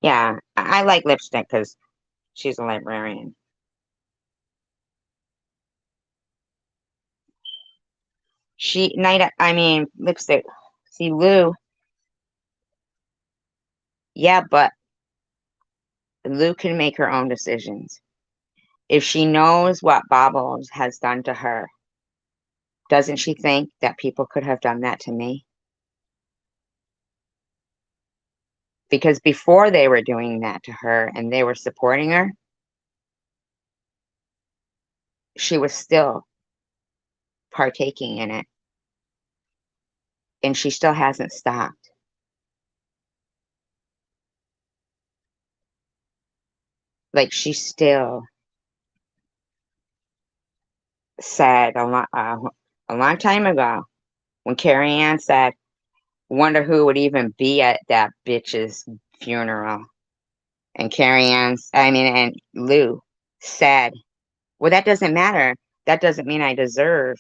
Yeah, I like lipstick because she's a librarian. Lipstick. See, Lou, yeah, but Lou can make her own decisions. If she knows what Bobbles has done to her, doesn't she think that people could have done that to me? Because before they were doing that to her and they were supporting her, she was still partaking in it. And she still hasn't stopped. Like she still said a long time ago when Carrie Ann said, wonder who would even be at that bitch's funeral. And and Lou said, well, that doesn't matter. That doesn't mean I deserve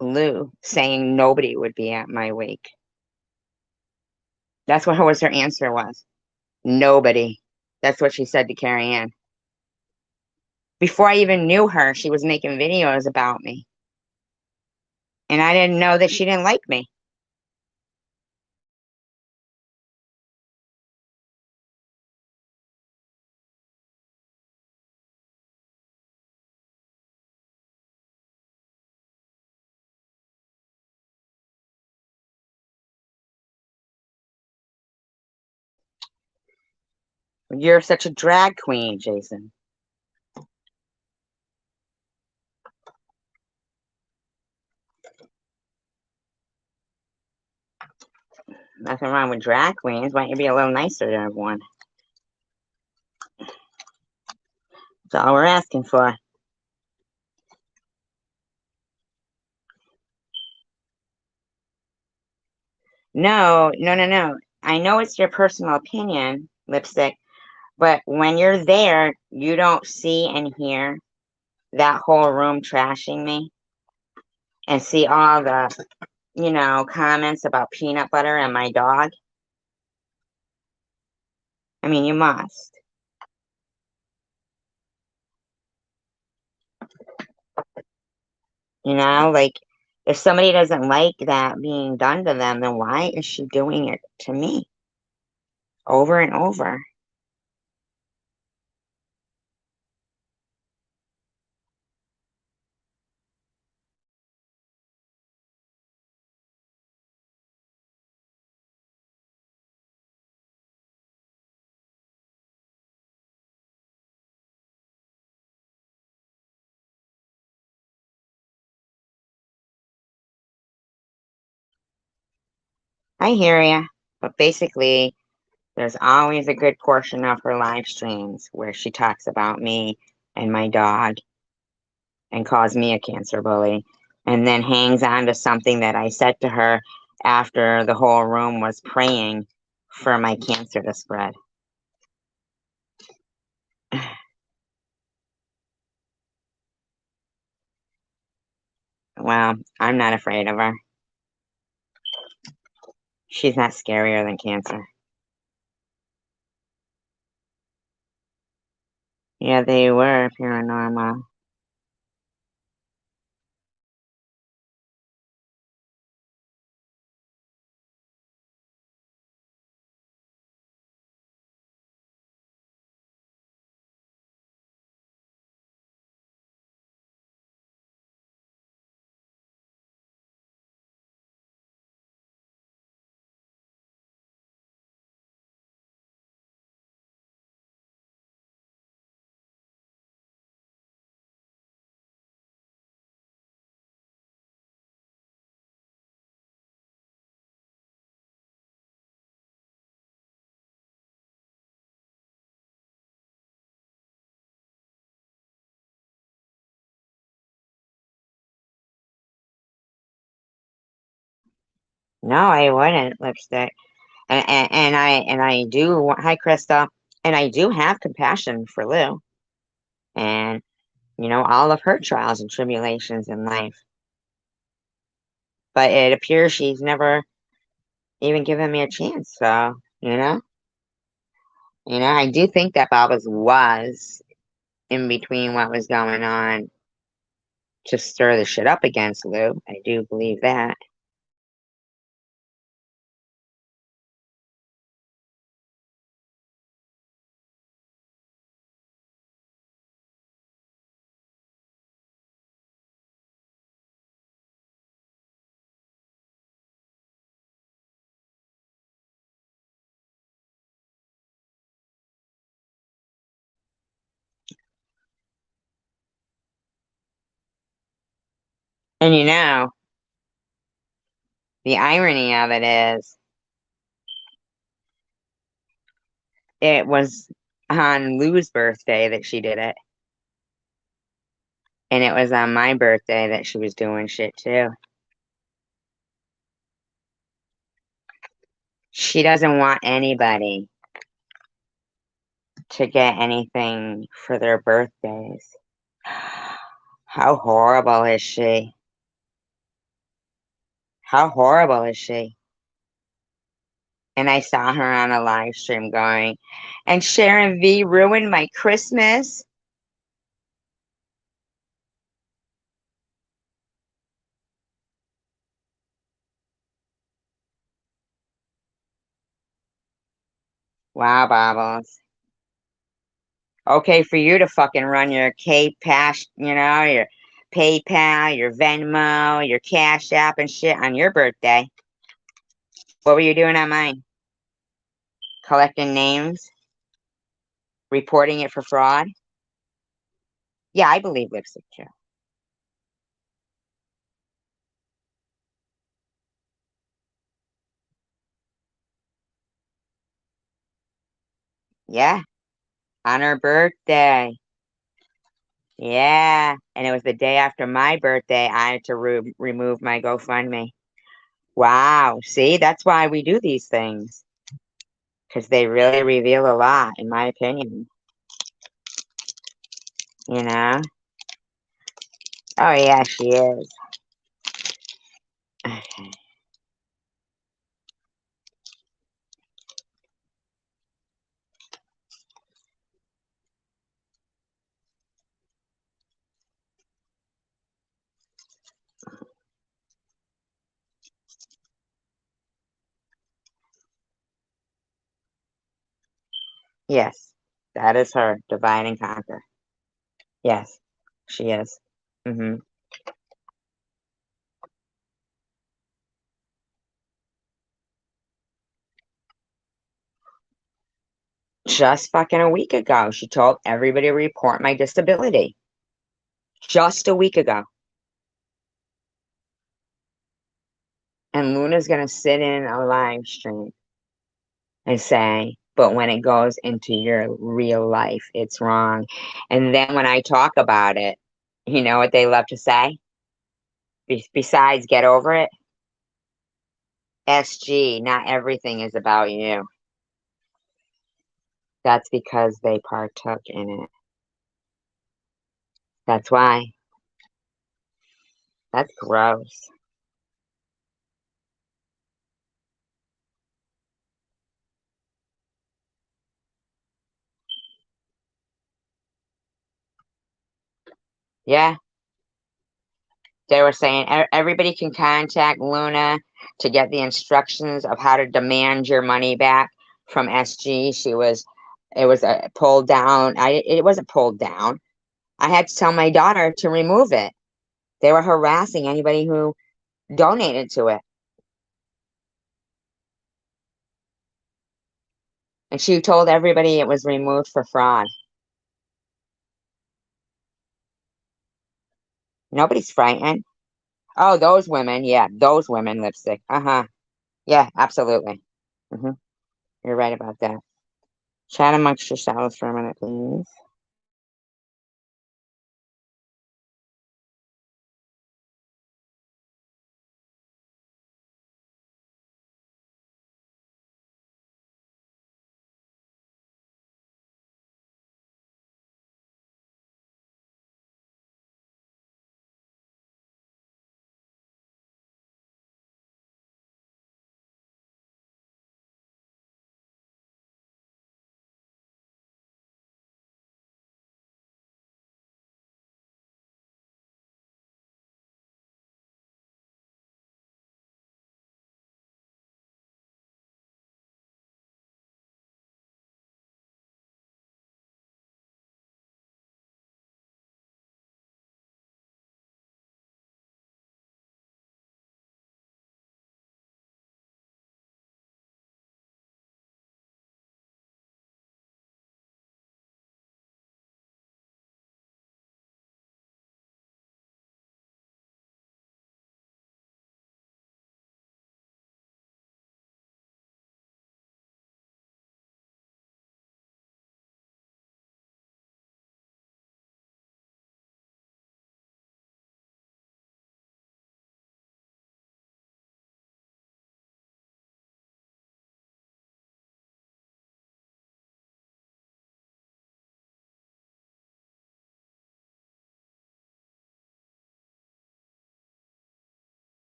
Lou saying nobody would be at my wake. That's what her answer was. Nobody. That's what she said to Carrie Ann. Before I even knew her, she was making videos about me. And I didn't know that she didn't like me. You're such a drag queen, Jason. Nothing wrong with drag queens. Why don't you be a little nicer to everyone? That's all we're asking for. No, no, no, no. I know it's your personal opinion, Lipstick, but when you're there, you don't see and hear that whole room trashing me and see all the, comments about peanut butter and my dog. I mean, you must. Like if somebody doesn't like that being done to them, then why is she doing it to me over and over? I hear ya, but basically, there's always a good portion of her live streams where she talks about me and my dog and calls me a cancer bully, and then hangs on to something that I said to her after the whole room was praying for my cancer to spread. Well, I'm not afraid of her. She's not scarier than cancer. Yeah, they were paranormal. No, I wouldn't, Lipstick. And I do. Hi, Krista. And I do have compassion for Lou, and all of her trials and tribulations in life. But it appears she's never even given me a chance. So I do think that Baba's was in between what was going on to stir the shit up against Lou. I do believe that. And the irony of it is, it was on Lou's birthday that she did it. And it was on my birthday that she was doing shit too. She doesn't want anybody to get anything for their birthdays. How horrible is she? How horrible is she? And I saw her on a live stream going, and Sharon V ruined my Christmas. Wow, Bobbles. Okay, for you to fucking run your K-Pash, your PayPal, your Venmo, your Cash App and shit on your birthday. What were you doing on mine? Collecting names? Reporting it for fraud? Yeah, I believe lipstick too. Yeah, on her birthday. Yeah, and it was the day after my birthday. I had to remove my GoFundMe. Wow, see, that's why we do these things, because they really reveal a lot, in my opinion. You know? Oh, yeah, she is. Okay. Yes, that is her. Divide and conquer. Yes, she is. Hmm. Just fucking a week ago, she told everybody to report my disability. Just a week ago. And Luna's going to sit in a live stream and say, but when it goes into your real life, it's wrong. And then when I talk about it, you know what they love to say? Besides, get over it. SG, not everything is about you. That's because they partook in it. That's why. That's gross. Yeah, they were saying everybody can contact Luna to get the instructions of how to demand your money back from SG. It was pulled down. It wasn't pulled down. I had to tell my daughter to remove it. They were harassing anybody who donated to it. And she told everybody it was removed for fraud. Nobody's frightened. Oh, those women. Yeah, those women, lipstick. Uh-huh. Yeah, absolutely. Hmm. You're right about that. Chat amongst yourselves for a minute, please.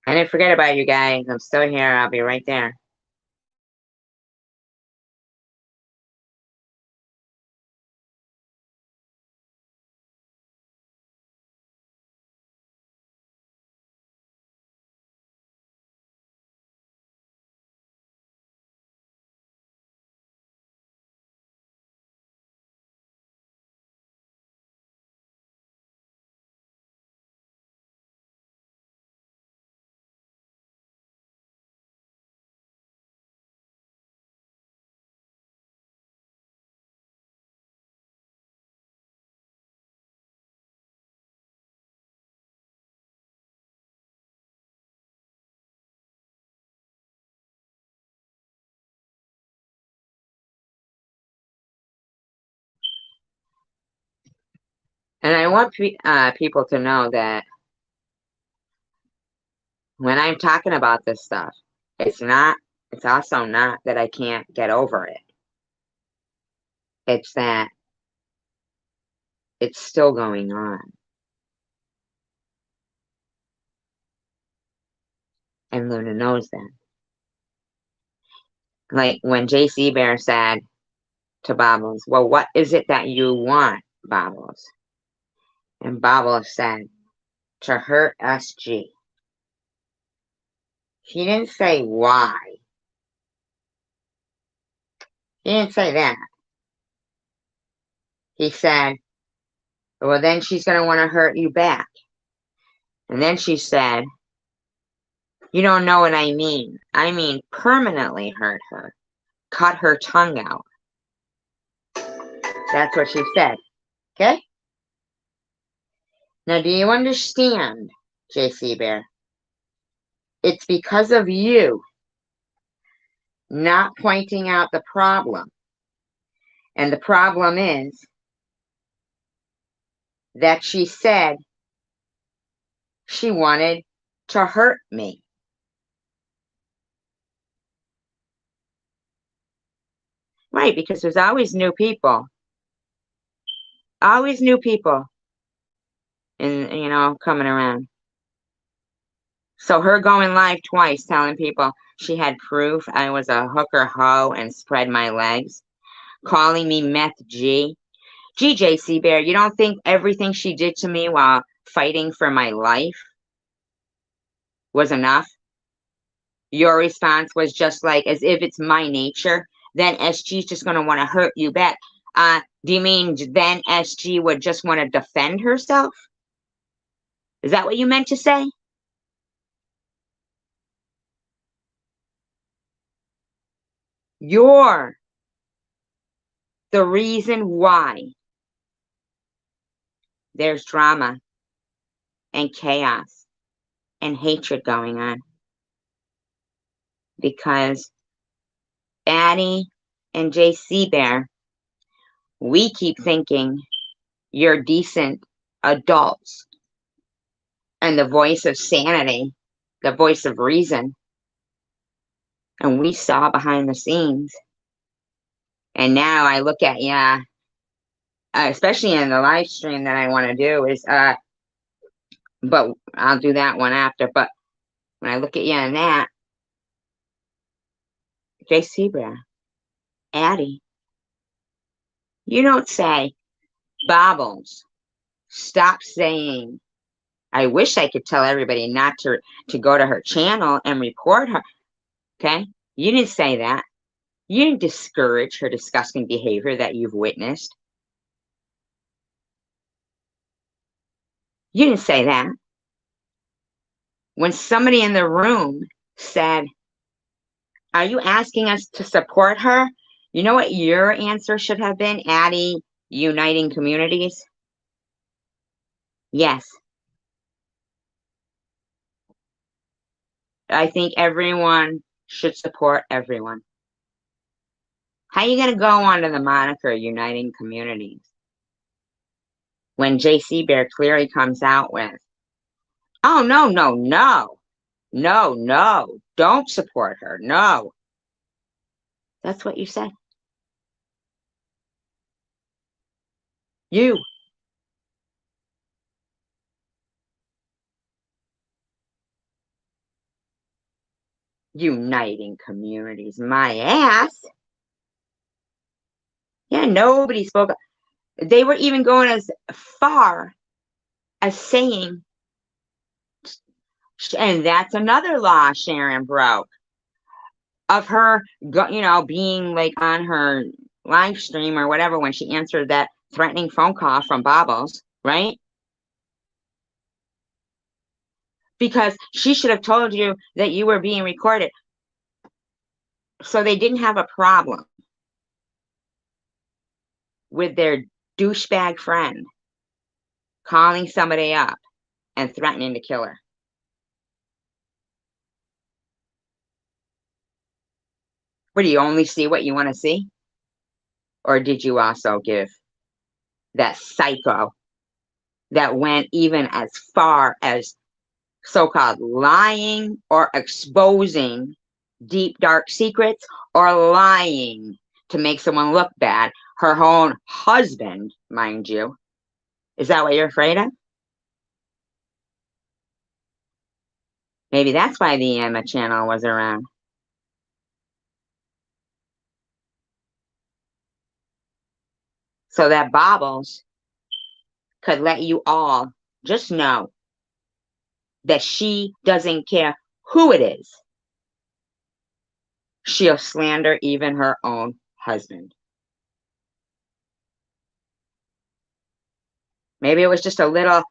I didn't forget about you guys. I'm still here. I'll be right there. And I want people to know that when I'm talking about this stuff, it's not, it's also not that I can't get over it. It's that it's still going on. And Luna knows that. Like when JC Bear said to Bobbles, well, what is it that you want, Bobbles? And Bobbles said, to hurt SG. He didn't say why. He didn't say that. He said, well, then she's going to want to hurt you back. And then she said, you don't know what I mean. I mean permanently hurt her. Cut her tongue out. That's what she said. Okay? Now, do you understand, JC Bear? It's because of you not pointing out the problem. And the problem is that she said she wanted to hurt me. Right, because there's always new people. Always new people coming around. So her going live twice telling people she had proof I was a hooker hoe and spread my legs, calling me Meth G. GJC Bear, you don't think everything she did to me while fighting for my life was enough? Your response was just like, as if it's my nature, then SG's just going to want to hurt you back. Do you mean then SG would just want to defend herself? Is that what you meant to say? You're the reason why there's drama and chaos and hatred going on. Because Addie and JC Bear, we keep thinking you're decent adults and the voice of sanity, the voice of reason. And we saw behind the scenes. And now I look at you, especially in the live stream that I want to do is, but I'll do that one after. But when I look at you in that, JC Bear, Addie, you don't say, Bobbles, stop saying, I wish I could tell everybody not to go to her channel and report her. Okay? You didn't say that. You didn't discourage her disgusting behavior that you've witnessed. You didn't say that. When somebody in the room said, are you asking us to support her? You know what your answer should have been, Addie, uniting communities? Yes. I think everyone should support everyone. How are you going to go under the moniker uniting communities when JC Bear clearly comes out with, oh, no, no, no, no, no, don't support her, no. That's what you said. You. Uniting communities. My ass. Yeah, nobody spoke up. They were even going as far as saying, and that's another law Sharon broke, of her, being like on her live stream or whatever when she answered that threatening phone call from Bobbles, right? Because she should have told you that you were being recorded. So they didn't have a problem with their douchebag friend calling somebody up and threatening to kill her. What, do you only see what you want to see? Or did you also give that psycho that went even as far as so-called lying or exposing deep, dark secrets, or lying to make someone look bad? Her own husband, mind you. Is that what you're afraid of? Maybe that's why the Emma channel was around. So that Bobbles could let you all just know that she doesn't care who it is. She'll slander even her own husband. Maybe it was just a little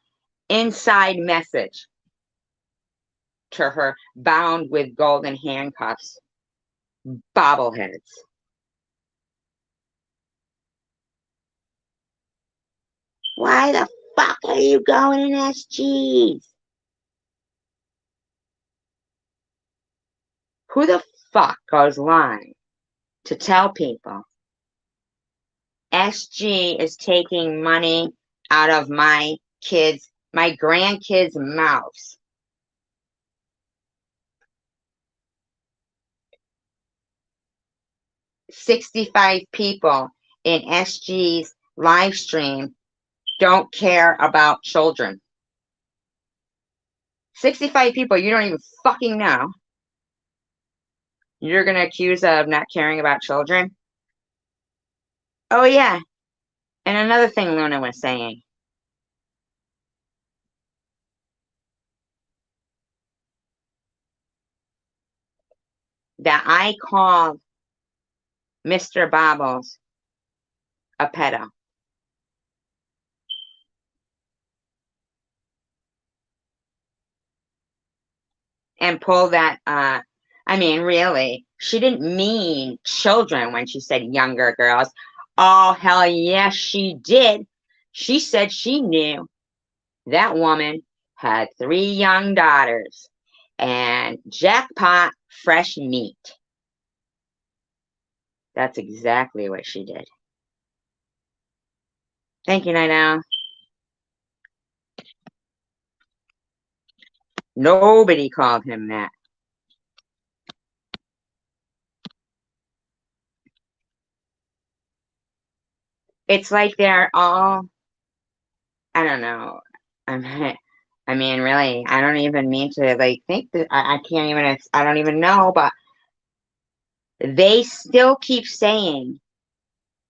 inside message to her bound with golden handcuffs bobbleheads. Why the fuck are you going in SGs? Who the fuck goes lying to tell people SG is taking money out of my grandkids' mouths? $65 people in SG's live stream don't care about children. 65 people you don't even fucking know. You're going to accuse of not caring about children? Oh, yeah. And another thing Luna was saying. That I called Mr. Bobbles a pedo. And pull that, I mean, really, she didn't mean children when she said younger girls. Oh, hell yes, she did. She said she knew that woman had 3 young daughters and jackpot fresh meat. That's exactly what she did. Thank you, Night Owl. Nobody called him that. It's like they're all, I don't know. I mean, really, I don't even mean to think that I can't even, I don't even know, but they still keep saying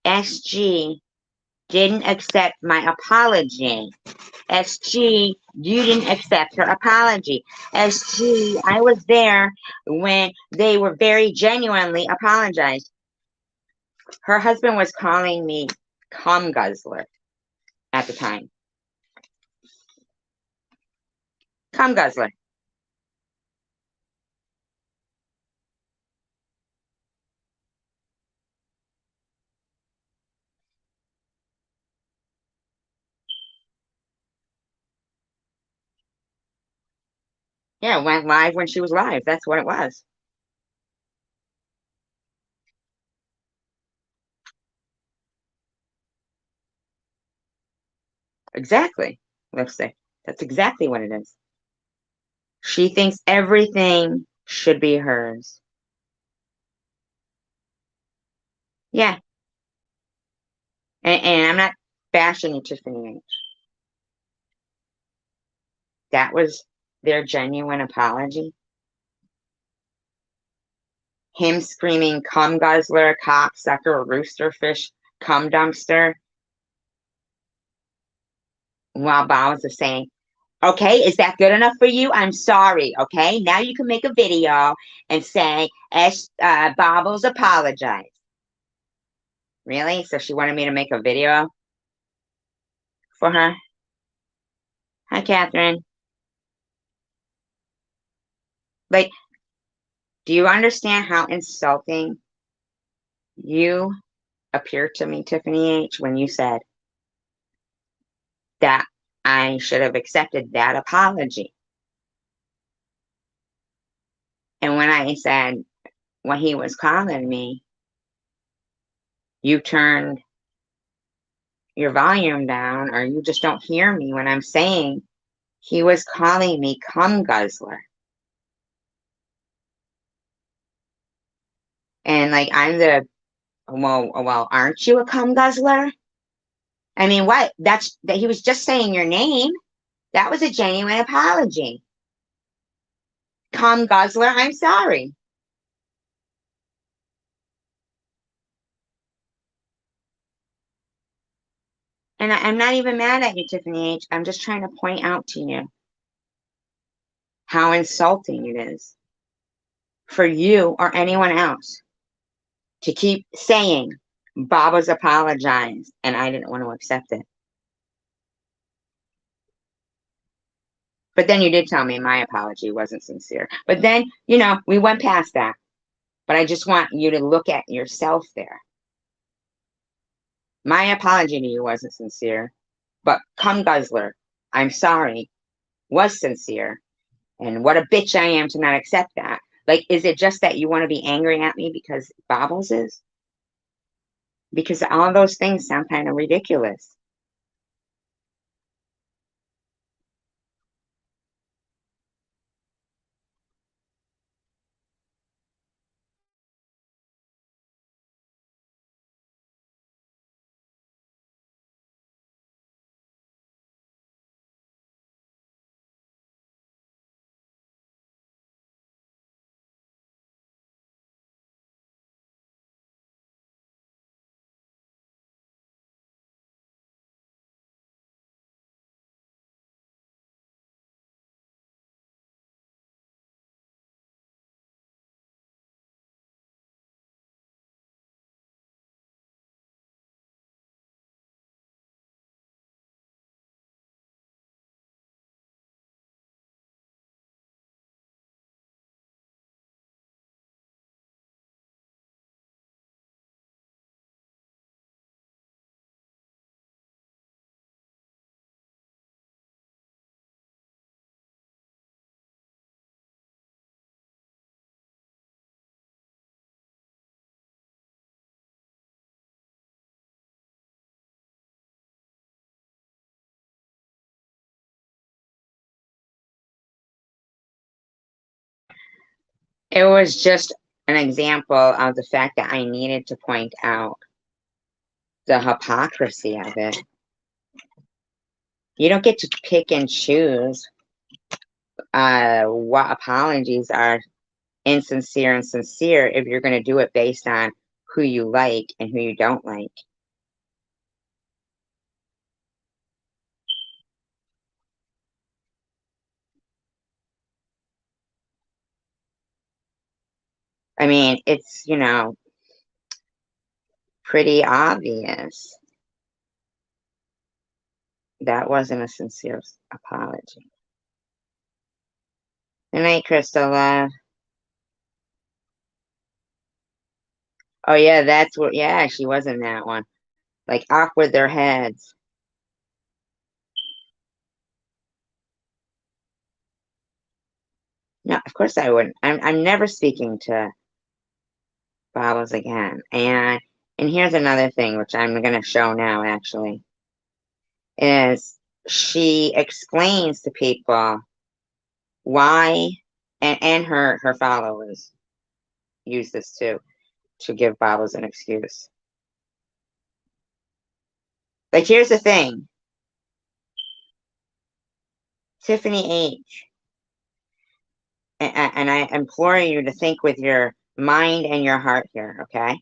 SG didn't accept my apology. SG, you didn't accept her apology. SG, I was there when they were very genuinely apologized. Her husband was calling me cum guzzler at the time. Cum guzzler. Yeah, it went live when she was live. That's what it was. Exactly, lipstick. That's exactly what it is. She thinks everything should be hers. Yeah. And I'm not bashing Tiffany H. That was their genuine apology. him screaming, "Cum guzzler, cocksucker, roosterfish, cum dumpster," while Bows is saying, "Okay, is that good enough for you? I'm sorry. Okay, now you can make a video and say, Bobbles apologized." Really? So she wanted me to make a video for her? Hi, Catherine. Like, do you understand how insulting you appeared to me, Tiffany H., when you said that I should have accepted that apology? And when I said, when he was calling me, you turned your volume down, or you just don't hear me when I'm saying he was calling me cum guzzler. And like, well, aren't you a cum guzzler? I mean, what? That he was just saying your name. That was a genuine apology. Cum guzzler, I'm sorry. And I'm not even mad at you, Tiffany H. I'm just trying to point out to you how insulting it is for you or anyone else to keep saying Bob was apologized and I didn't want to accept it. But then you did tell me my apology wasn't sincere. But then, we went past that. But I just want you to look at yourself there. My apology to you wasn't sincere, but cum guzzler, I'm sorry, was sincere. And what a bitch I am to not accept that. Like, is it just that you want to be angry at me because Bobbles is? Because all of those things sound kind of ridiculous. It was just an example of the fact that I needed to point out the hypocrisy of it. You don't get to pick and choose what apologies are insincere and sincere if you're going to do it based on who you like and who you don't like. I mean, it's, pretty obvious that wasn't a sincere apology. Good night, Crystal. Oh, yeah, that's what, yeah, she was in that one. Like, off with their heads. No, of course I wouldn't. I'm never speaking to Bobbles again. And here's another thing, which I'm going to show now, actually, is she explains to people why, and her followers use this too, to give Bobbles an excuse. Like, here's the thing. Tiffany H., and I implore you to think with your mind and your heart here, okay?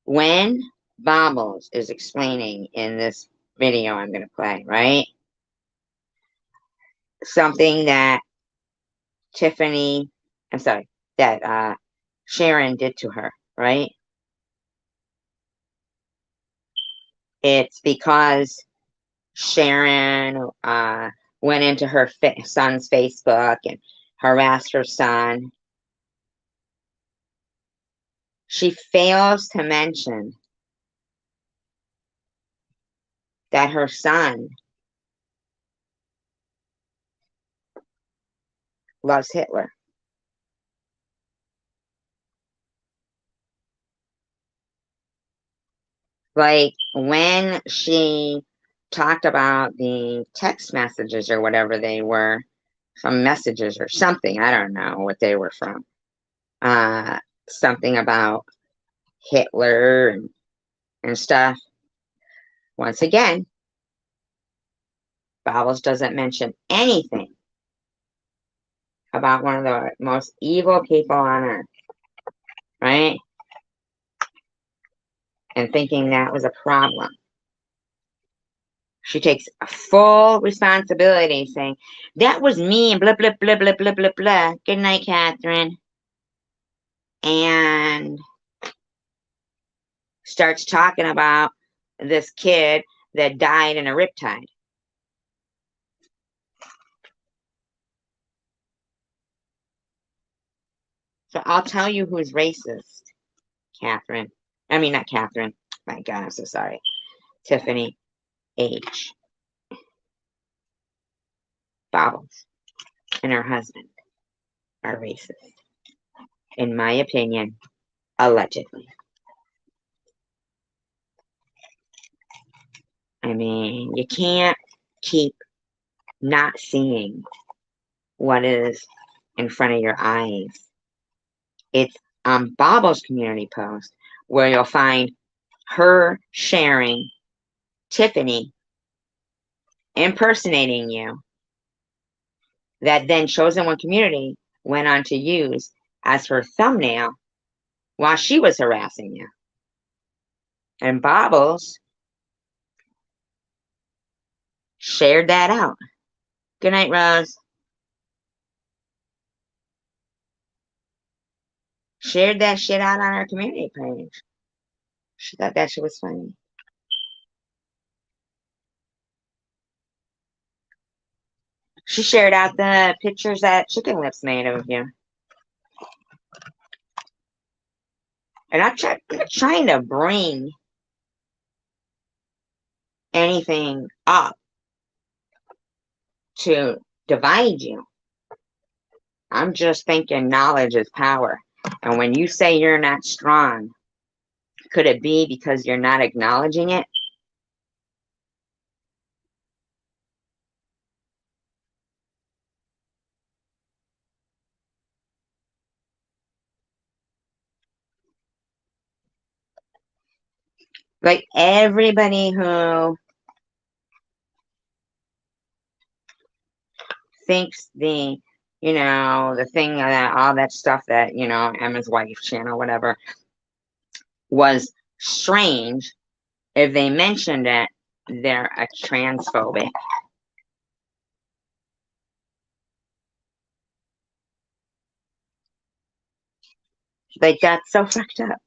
When Bobbles is explaining in this video I'm going to play, right? Something that Tiffany, I'm sorry, that Sharon did to her, right? It's because Sharon went into her son's Facebook and harassed her son. She fails to mention that her son loves Hitler. Like when she talked about the text messages or whatever they were, some messages or something, I don't know what they were from. Something about Hitler and stuff. Once again, Bobbles doesn't mention anything about one of the most evil people on earth, right? And thinking that was a problem. She takes a full responsibility saying, that was me and blah, blah, blah, blah, blah, blah, blah. Good night, Catherine. And starts talking about this kid that died in a riptide. So I'll tell you who's racist, Catherine. I mean, not Catherine. My God, I'm so sorry. Tiffany H. Bobbles and her husband are racist. In my opinion, allegedly. I mean, you can't keep not seeing what is in front of your eyes. It's on Bobbles community post where you'll find her sharing Tiffany impersonating you that then Chosen One Community went on to use as her thumbnail while she was harassing you. And Bobbles shared that out. Good night, Rose. Shared that shit out on her community page. She thought that shit was funny. She shared out the pictures that Chicken Lips made of you. And I'm not trying to bring anything up to divide you. I'm just thinking knowledge is power. And when you say you're not strong, could it be because you're not acknowledging it? Like everybody who thinks the thing that all that stuff that, Emma's wife channel, whatever, was strange. If they mentioned it, they're a transphobic. Like, that's so fucked up.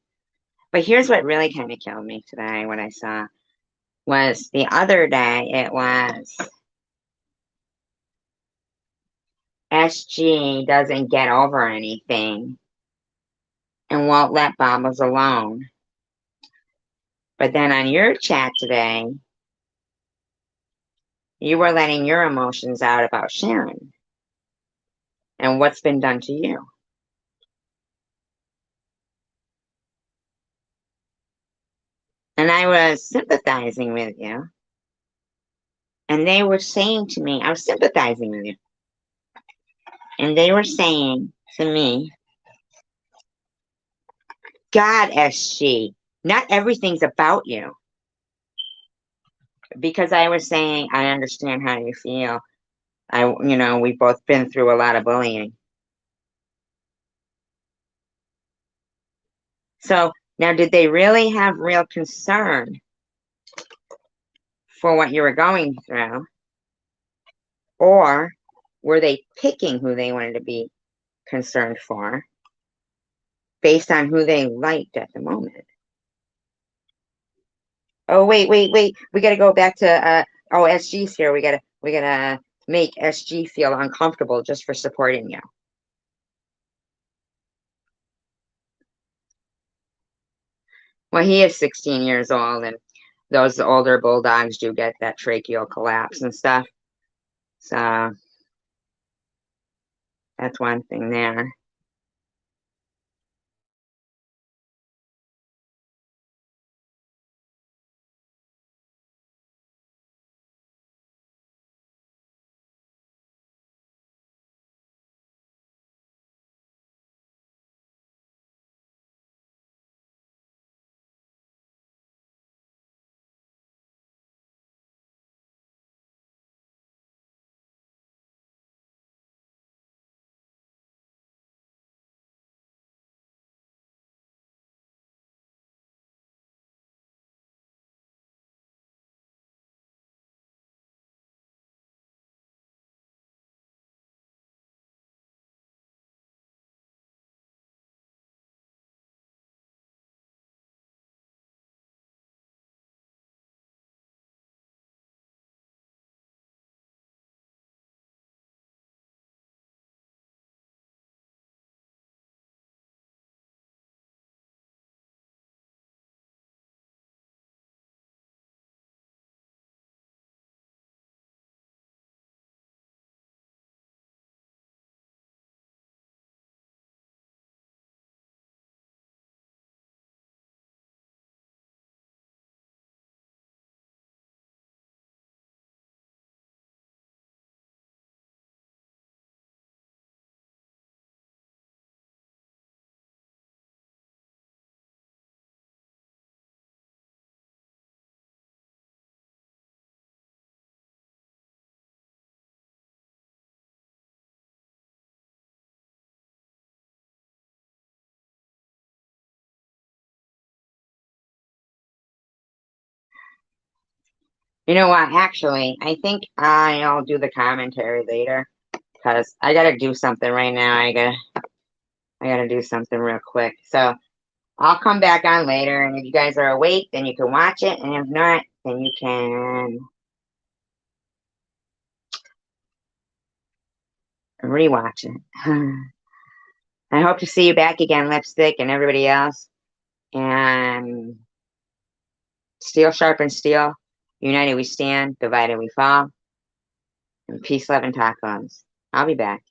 But here's what really kind of killed me today, what I saw, was the other day, it was SG doesn't get over anything and won't let Bobbles alone. But then on your chat today, you were letting your emotions out about Sharon and what's been done to you. And I was sympathizing with you. And they were saying to me, I was sympathizing with you. And they were saying to me, God, SG, not everything's about you. Because I was saying, I understand how you feel We've both been through a lot of bullying. So now, did they really have real concern for what you were going through? Or were they picking who they wanted to be concerned for based on who they liked at the moment? Oh, wait. We got to go back to SG's here. We gotta make SG feel uncomfortable just for supporting you. Well, he is 16 years old, and those older bulldogs do get that tracheal collapse and stuff. So that's one thing there. You know what? Actually, I think I'll do the commentary later because I gotta do something right now. I gotta do something real quick. So I'll come back on later, and if you guys are awake, then you can watch it, and if not, then you can rewatch it. I hope to see you back again, Lipstick, and everybody else. And steel sharpens steel. United we stand, divided we fall. And peace, love, and tacos. I'll be back.